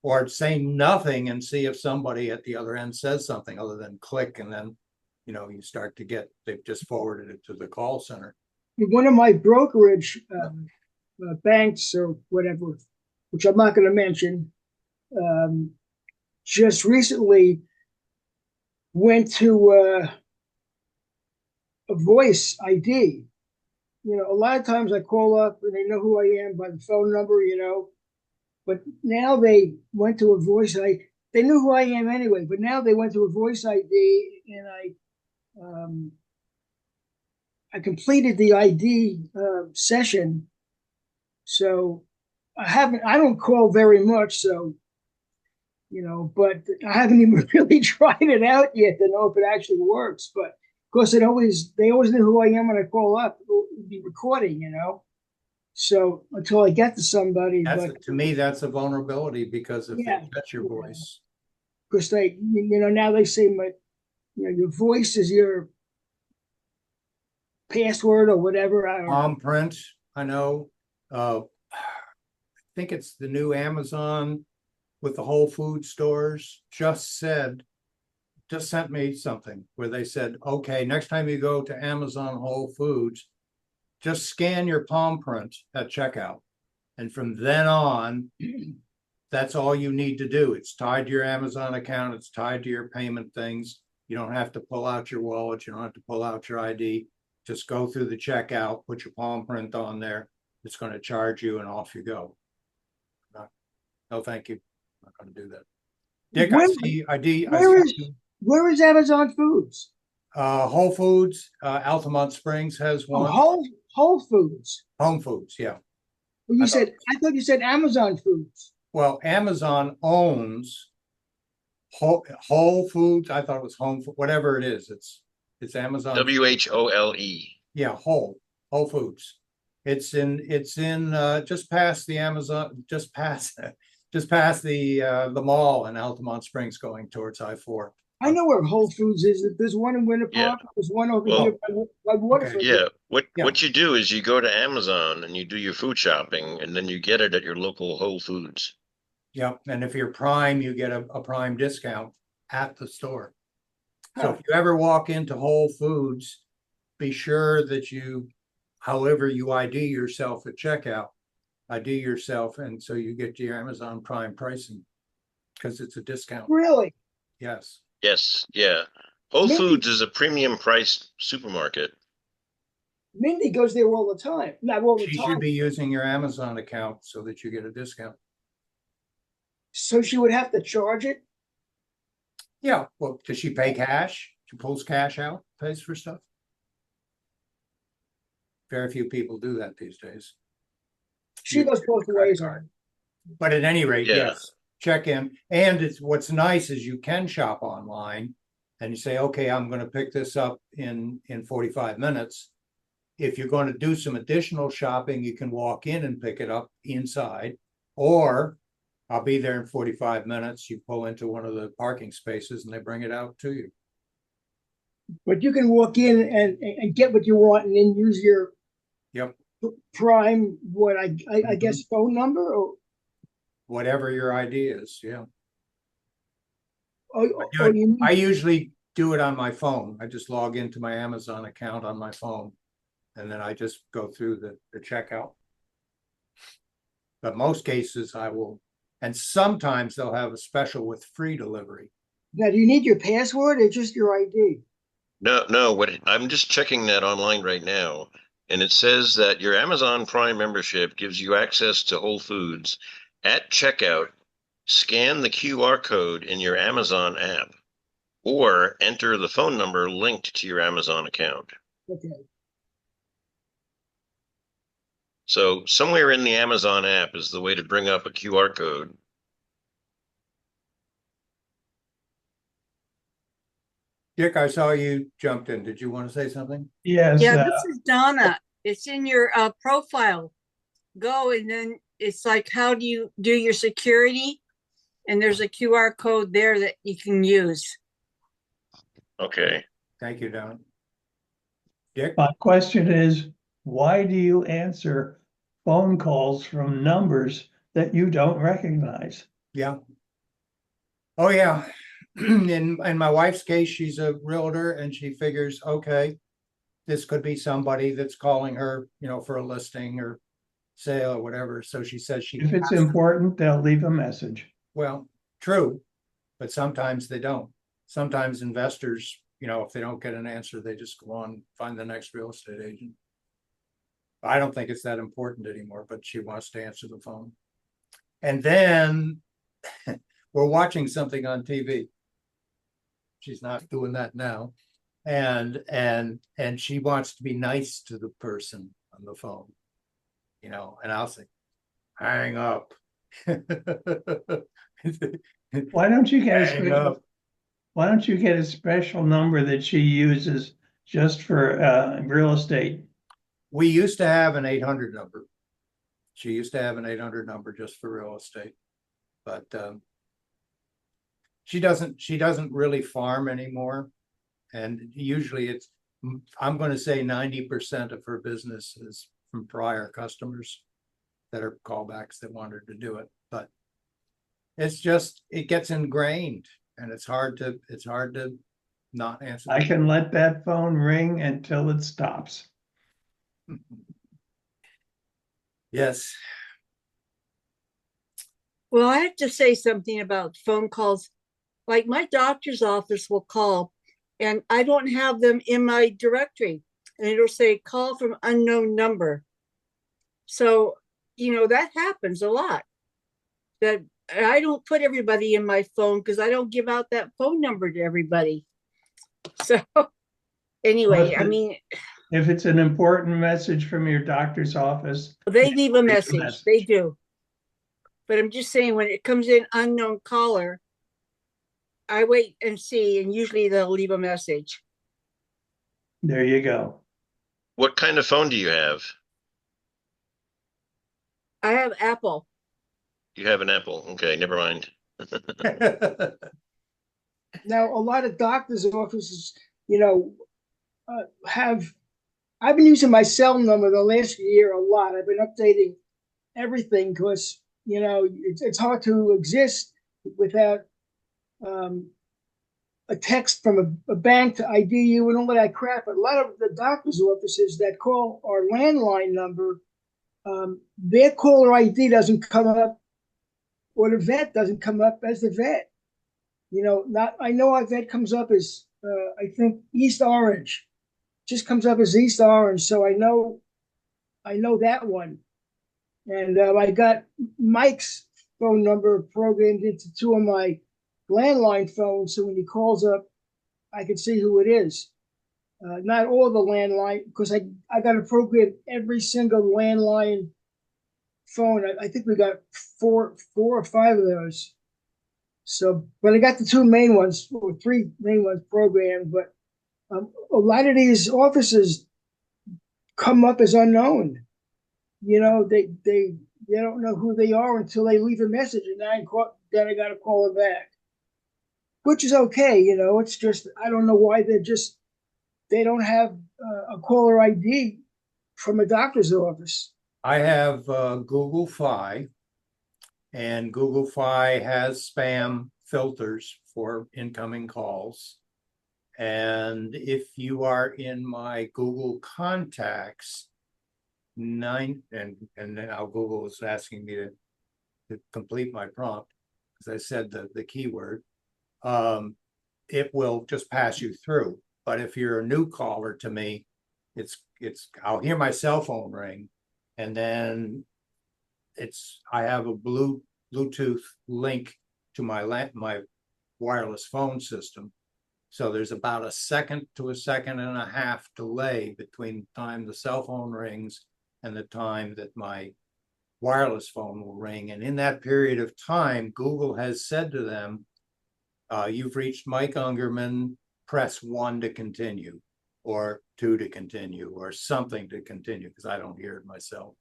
Or say nothing and see if somebody at the other end says something other than click, and then you start to get, they've just forwarded it to the call center. One of my brokerage banks or whatever, which I'm not going to mention, just recently went to a voice ID. A lot of times I call up and they know who I am by the phone number, but now they went to a voice ID. They knew who I am anyway, but now they went to a voice ID, and I completed the ID session. So I don't call very much, so, but I haven't even really tried it out yet to know if it actually works. But of course, they always knew who I am when I call up. It would be recording, So until I get to somebody, to me, that's a vulnerability, because if they catch your voice, because they, now they say your voice is your password or whatever. I don't know. palm print. I know. I think it's the new Amazon with the Whole Food stores just sent me something where they said, okay, next time you go to Amazon Whole Foods, just scan your palm print at checkout. And from then on, that's all you need to do. It's tied to your Amazon account. It's tied to your payment things. You don't have to pull out your wallet. You don't have to pull out your ID. Just go through the checkout, put your palm print on there. It's going to charge you, and off you go. No, thank you. I'm not going to do that. Dick, Where is Amazon Foods? Whole Foods, Altamont Springs has one. Whole Foods. Home Foods, yeah. Well, I thought you said Amazon Foods. Well, Amazon owns Whole Foods. I thought it was Home, whatever it is. It's Amazon. WHOLE. Yeah, Whole Foods. It's in just past the Amazon, just past the mall in Altamont Springs going towards I-4. I know where Whole Foods is. There's one in Winter Park. Yeah. There's one over here by Waterford. Okay. Yeah. What you do is you go to Amazon and you do your food shopping, and then you get it at your local Whole Foods. Yeah, and if you're Prime, you get a Prime discount at the store. So if you ever walk into Whole Foods, be sure that however you ID yourself at checkout, ID yourself, and so you get your Amazon Prime pricing, because it's a discount. Really? Yes. Yes, yeah. Whole Foods is a premium priced supermarket. Mindy goes there all the time. Not all the time. She should be using your Amazon account so that you get a discount. So she would have to charge it? Yeah. Well, does she pay cash? She pulls cash out, pays for stuff. Very few people do that these days. She goes both ways. But at any rate, Yeah. yes, check in. And it's what's nice is you can shop online and you say, okay, I'm going to pick this up in 45 minutes. If you're going to do some additional shopping, you can walk in and pick it up inside, or I'll be there in 45 minutes. You pull into one of the parking spaces and they bring it out to you. But you can walk in and get what you want and then use your Yep. Prime, what I guess phone number or Whatever your ID is. Yeah. or you need, I usually do it on my phone. I just log into my Amazon account on my phone and then I just go through the checkout. But most cases I will, and sometimes they'll have a special with free delivery. now do you need your password or just your ID? No, what I'm just checking that online right now, and it says that your Amazon Prime membership gives you access to Whole Foods. At checkout, scan the QR code in your Amazon app or enter the phone number linked to your Amazon account. Okay. So somewhere in the Amazon app is the way to bring up a QR code. Dick, I saw you jumped in. Did you want to say something? Yes, Yeah, this is Donna. It's in your profile. Go and then it's like, how do you do your security? And there's a QR code there that you can use. Okay. Thank you, Don. Dick? my question is, why do you answer phone calls from numbers that you don't recognize? Yeah. Oh, yeah. In my wife's case, she's a realtor and she figures, okay, this could be somebody that's calling her, for a listing or sale or whatever. So she says she If it's has to- important, they'll leave a message. Well, true, but sometimes they don't. Sometimes investors, if they don't get an answer, they just go on, find the next real estate agent. I don't think it's that important anymore, but she wants to answer the phone. And then we're watching something on TV. She's not doing that now. And she wants to be nice to the person on the phone, and I'll say, hang up. Why don't you get a Hang special, up. why don't you get a special number that she uses just for real estate? We used to have an 800 number. She used to have an 800 number just for real estate, but she doesn't really farm anymore. And usually I'm going to say 90% of her business is from prior customers that are callbacks that want her to do it. But it gets ingrained and it's hard to not answer. I can let that phone ring until it stops. Yes. Well, I have to say something about phone calls. Like my doctor's office will call and I don't have them in my directory and it'll say call from unknown number. So, that happens a lot. That I don't put everybody in my phone because I don't give out that phone number to everybody. So anyway, If it's an important message from your doctor's office, they leave a message. They do. But I'm just saying when it comes in unknown caller, I wait and see, and usually they'll leave a message. There you go. What kind of phone do you have? I have Apple. You have an Apple. Okay, never mind. Now, a lot of doctors' offices, I've been using my cell number the last year a lot. I've been updating everything because, it's hard to exist without a text from a bank to ID you and all of that crap. But a lot of the doctors' offices that call our landline number, their caller ID doesn't come up, or the vet doesn't come up as the vet. I know our vet comes up as I think East Orange, just comes up as East Orange, so I know that one. And I got Mike's phone number programmed into two of my landline phones, so when he calls up, I can see who it is. Not all the landline, because I got to program every single landline phone. I think we got four or five of those. So, but I got the two main ones or three main ones programmed. But a lot of these offices come up as unknown. You know, they don't know who they are until they leave a message, and then I got to call them back, which is okay. You know, it's just I don't know why they don't have a caller ID from a doctor's office. I have Google Fi, and Google Fi has spam filters for incoming calls. And if you are in my Google contacts, and now Google is asking me to complete my prompt because I said the keyword, it will just pass you through. But if you're a new caller to me, I'll hear my cell phone ring, and then I have a Bluetooth link to my wireless phone system. So there's about a second to a second and a half delay between the time the cell phone rings and the time that my wireless phone will ring. And in that period of time, Google has said to them, you've reached Mike Ungerman, press 1 to continue, or 2 to continue, or something to continue, because I don't hear it myself.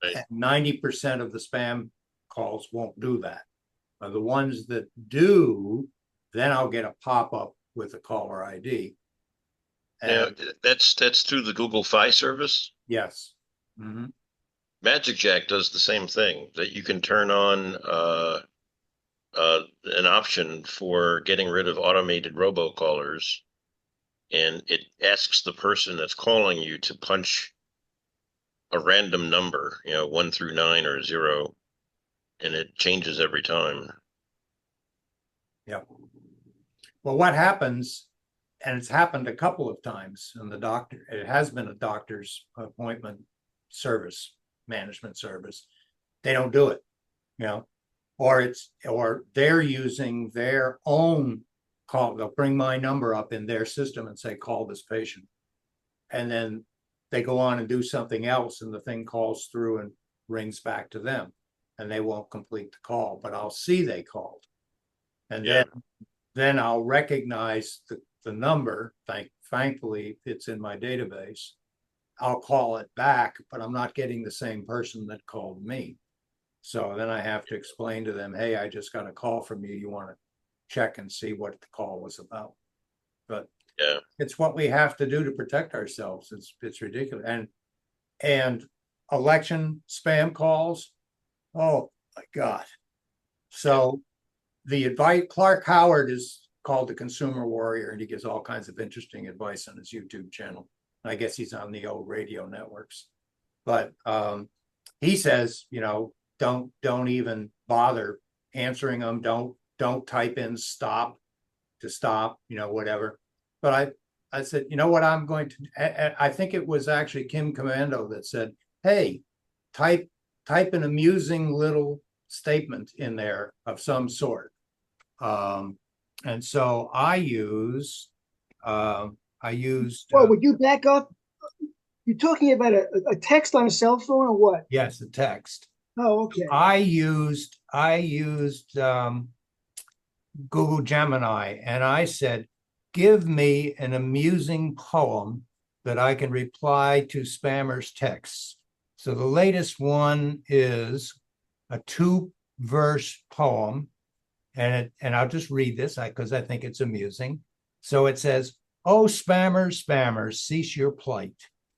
Right. 90% of the spam calls won't do that. The ones that do, then I'll get a pop-up with a caller ID. Now, that's through the Google Fi service? Yes. Mm-hmm. Magic Jack does the same thing, that you can turn on an option for getting rid of automated robocallers, and it asks the person that's calling you to punch a random number, 1 through 9 or 0, and it changes every time. Yeah. Well, what happens, and it's happened a couple of times, and it has been a doctor's appointment service, management service. They don't do it, or they're using their own call. They'll bring my number up in their system and say, call this patient. And then they go on and do something else, and the thing calls through and rings back to them, and they won't complete the call, but I'll see they called. And then I'll recognize the number. Thankfully, it's in my database. I'll call it back, but I'm not getting the same person that called me. So then I have to explain to them, hey, I just got a call from you. You want to check and see what the call was about. But yeah, it's what we have to do to protect ourselves. It's ridiculous. And election spam calls, oh my God. So the advice, Clark Howard is called the Consumer Warrior, and he gives all kinds of interesting advice on his YouTube channel. I guess he's on the old radio networks. But he says, don't even bother answering them. Don't type in stop to stop, whatever. But I said, you know what I'm going to, I think it was actually Kim Commando that said, hey, type an amusing little statement in there of some sort. And so I used. Well, would you back up? You're talking about a text on a cell phone or what? Yes, the text. Oh, okay. I used Google Gemini, and I said, give me an amusing poem that I can reply to spammers' texts. So the latest one is a 2-verse poem, and I'll just read this because I think it's amusing. So it says, oh, spammers, cease your plight.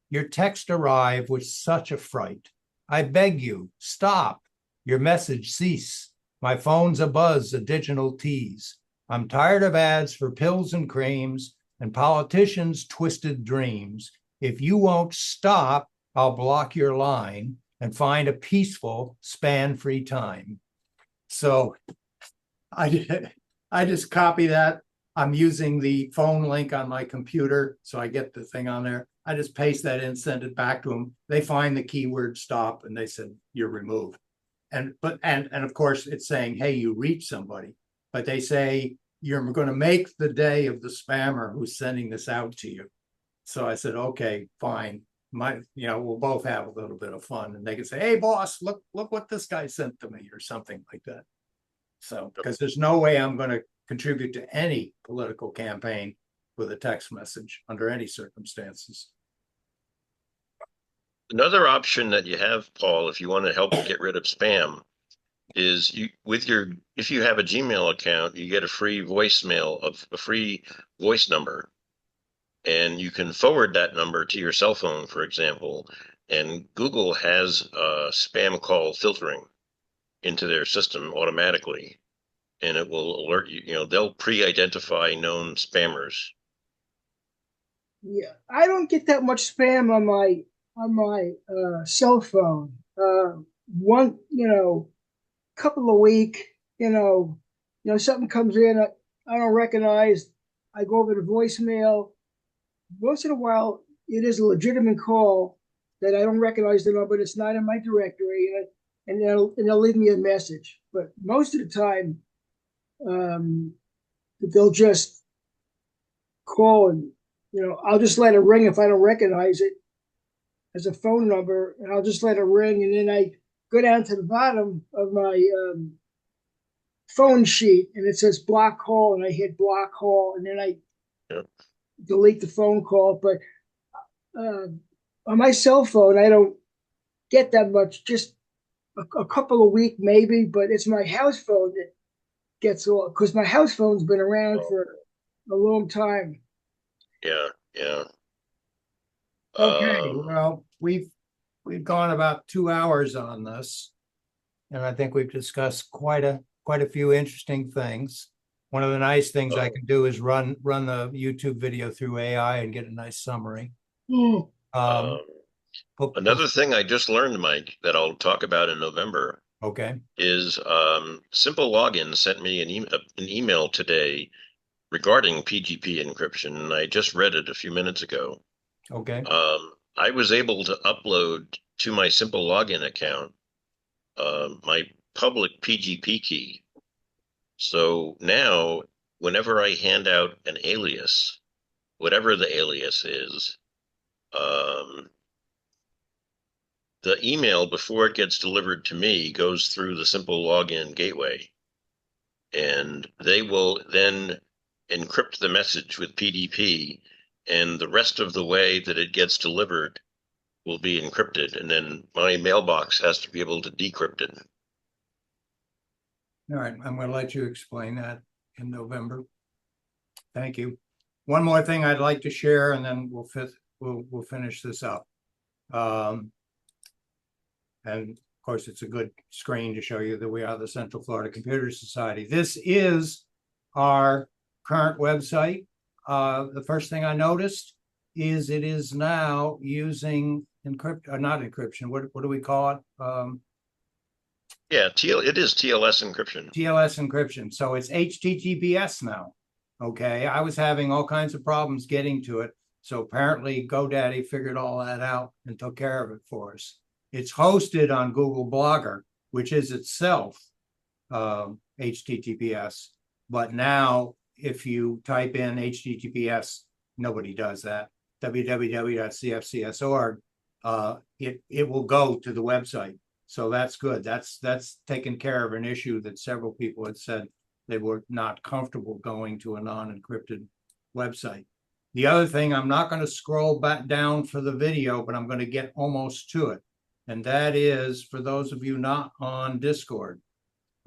Your text arrived with such a fright. I beg you, stop. Your message cease. My phone's abuzz, a digital tease. I'm tired of ads for pills and creams and politicians' twisted dreams. If you won't stop, I'll block your line and find a peaceful, span-free time. So I just copy that. I'm using the phone link on my computer, so I get the thing on there. I just paste that in, send it back to them. They find the keyword stop, and they said, you're removed. And of course, it's saying, hey, you reach somebody. But they say, you're going to make the day of the spammer who's sending this out to you. So I said, okay, fine. we'll both have a little bit of fun, and they can say, hey, boss, look what this guy sent to me, or something like that. So, because there's no way I'm going to contribute to any political campaign with a text message under any circumstances. Another option that you have, Paul, if you want to help get rid of spam, is if you have a Gmail account, you get a free voicemail of a free voice number, and you can forward that number to your cell phone, for example. And Google has spam call filtering into their system automatically, and it will alert you. You know, they'll pre-identify known spammers. Yeah, I don't get that much spam on my cell phone. One, couple of week, something comes in I don't recognize. I go over to voicemail. Once in a while, it is a legitimate call that I don't recognize the number. It's not in my directory, and they'll leave me a message. But most of the time, they'll just call, and I'll just let it ring if I don't recognize it as a phone number, and I'll just let it ring, and then I go down to the bottom of my phone sheet, and it says block call, and I hit block call, and then I delete the phone call. But on my cell phone, I don't get that much, just a couple of weeks maybe, but it's my house phone that gets all, because my house phone's been around for a long time. Yeah. Okay, well, we've gone about 2 hours on this, and I think we've discussed quite a few interesting things. One of the nice things I can do is run the YouTube video through AI and get a nice summary. Another thing I just learned, Mike, that I'll talk about in November. Okay. Is Simple Login sent me an email today regarding PGP encryption, and I just read it a few minutes ago. Okay. I was able to upload to my Simple Login account my public PGP key. So now, whenever I hand out an alias, whatever the alias is, the email, before it gets delivered to me, goes through the Simple Login gateway, and they will then encrypt the message with PDP, and the rest of the way that it gets delivered will be encrypted, and then my mailbox has to be able to decrypt it. All right, I'm going to let you explain that in November. Thank you. One more thing I'd like to share, and then we'll finish this up. And of course, it's a good screen to show you that we are the Central Florida Computer Society. This is our current website. The first thing I noticed is it is now using not encryption. What do we call it? It is TLS encryption. TLS encryption. So it's HTTPS now. Okay, I was having all kinds of problems getting to it. So apparently GoDaddy figured all that out and took care of it for us. It's hosted on Google Blogger, which is itself HTTPS. But now if you type in HTTPS, nobody does that, www.cfcs.org, it will go to the website. So that's good. That's taken care of an issue that several people had said they were not comfortable going to a non-encrypted website. The other thing, I'm not going to scroll back down for the video, but I'm going to get almost to it. And that is for those of you not on Discord.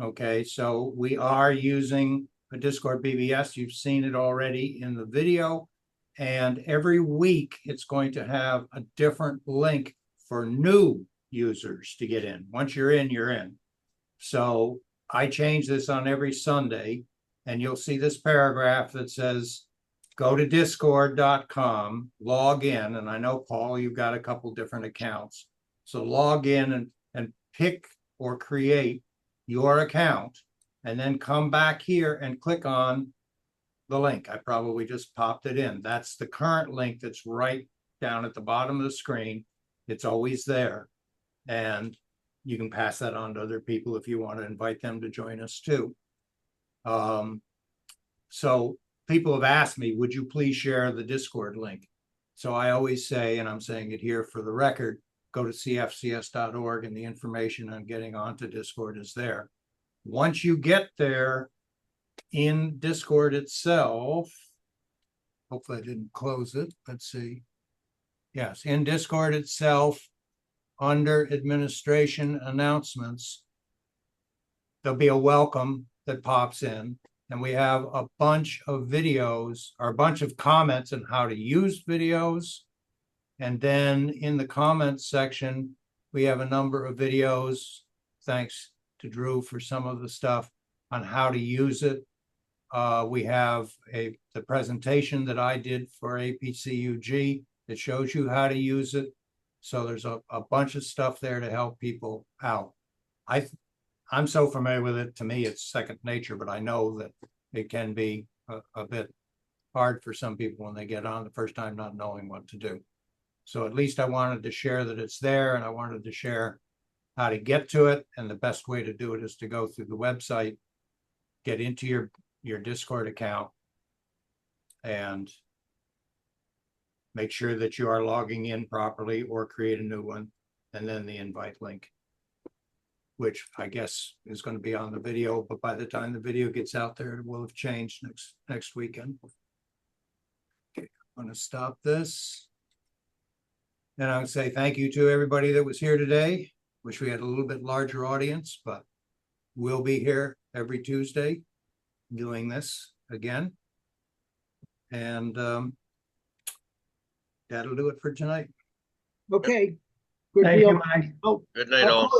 Okay, so we are using a Discord BBS. You've seen it already in the video. And every week it's going to have a different link for new users to get in. Once you're in, you're in. So I change this on every Sunday, and you'll see this paragraph that says, go to discord.com, log in. And I know, Paul, you've got a couple different accounts. So log in and pick or create your account, and then come back here and click on the link. I probably just popped it in. That's the current link that's right down at the bottom of the screen. It's always there. And you can pass that on to other people if you want to invite them to join us too. So people have asked me, would you please share the Discord link? So I always say, and I'm saying it here for the record, go to cfcs.org and the information on getting onto Discord is there. Once you get there, in Discord itself, hopefully I didn't close it. Let's see. Yes, in Discord itself, under administration announcements, there'll be a welcome that pops in, and we have a bunch of videos or a bunch of comments on how to use videos. And then in the comments section, we have a number of videos, thanks to Drew for some of the stuff on how to use it. We have the presentation that I did for APCUG that shows you how to use it. So there's a bunch of stuff there to help people out. I'm so familiar with it, to me, it's second nature, but I know that it can be a bit hard for some people when they get on the first time not knowing what to do. So at least I wanted to share that it's there, and I wanted to share how to get to it. And the best way to do it is to go through the website, get into your Discord account, and make sure that you are logging in properly or create a new one, and then the invite link, which I guess is going to be on the video, but by the time the video gets out there, it will have changed next weekend. Okay, I'm going to stop this. And I would say thank you to everybody that was here today. Wish we had a little bit larger audience, but we'll be here every Tuesday doing this again. And that'll do it for tonight. Okay. Good Thank deal. you, Mike. Oh, Good night, all.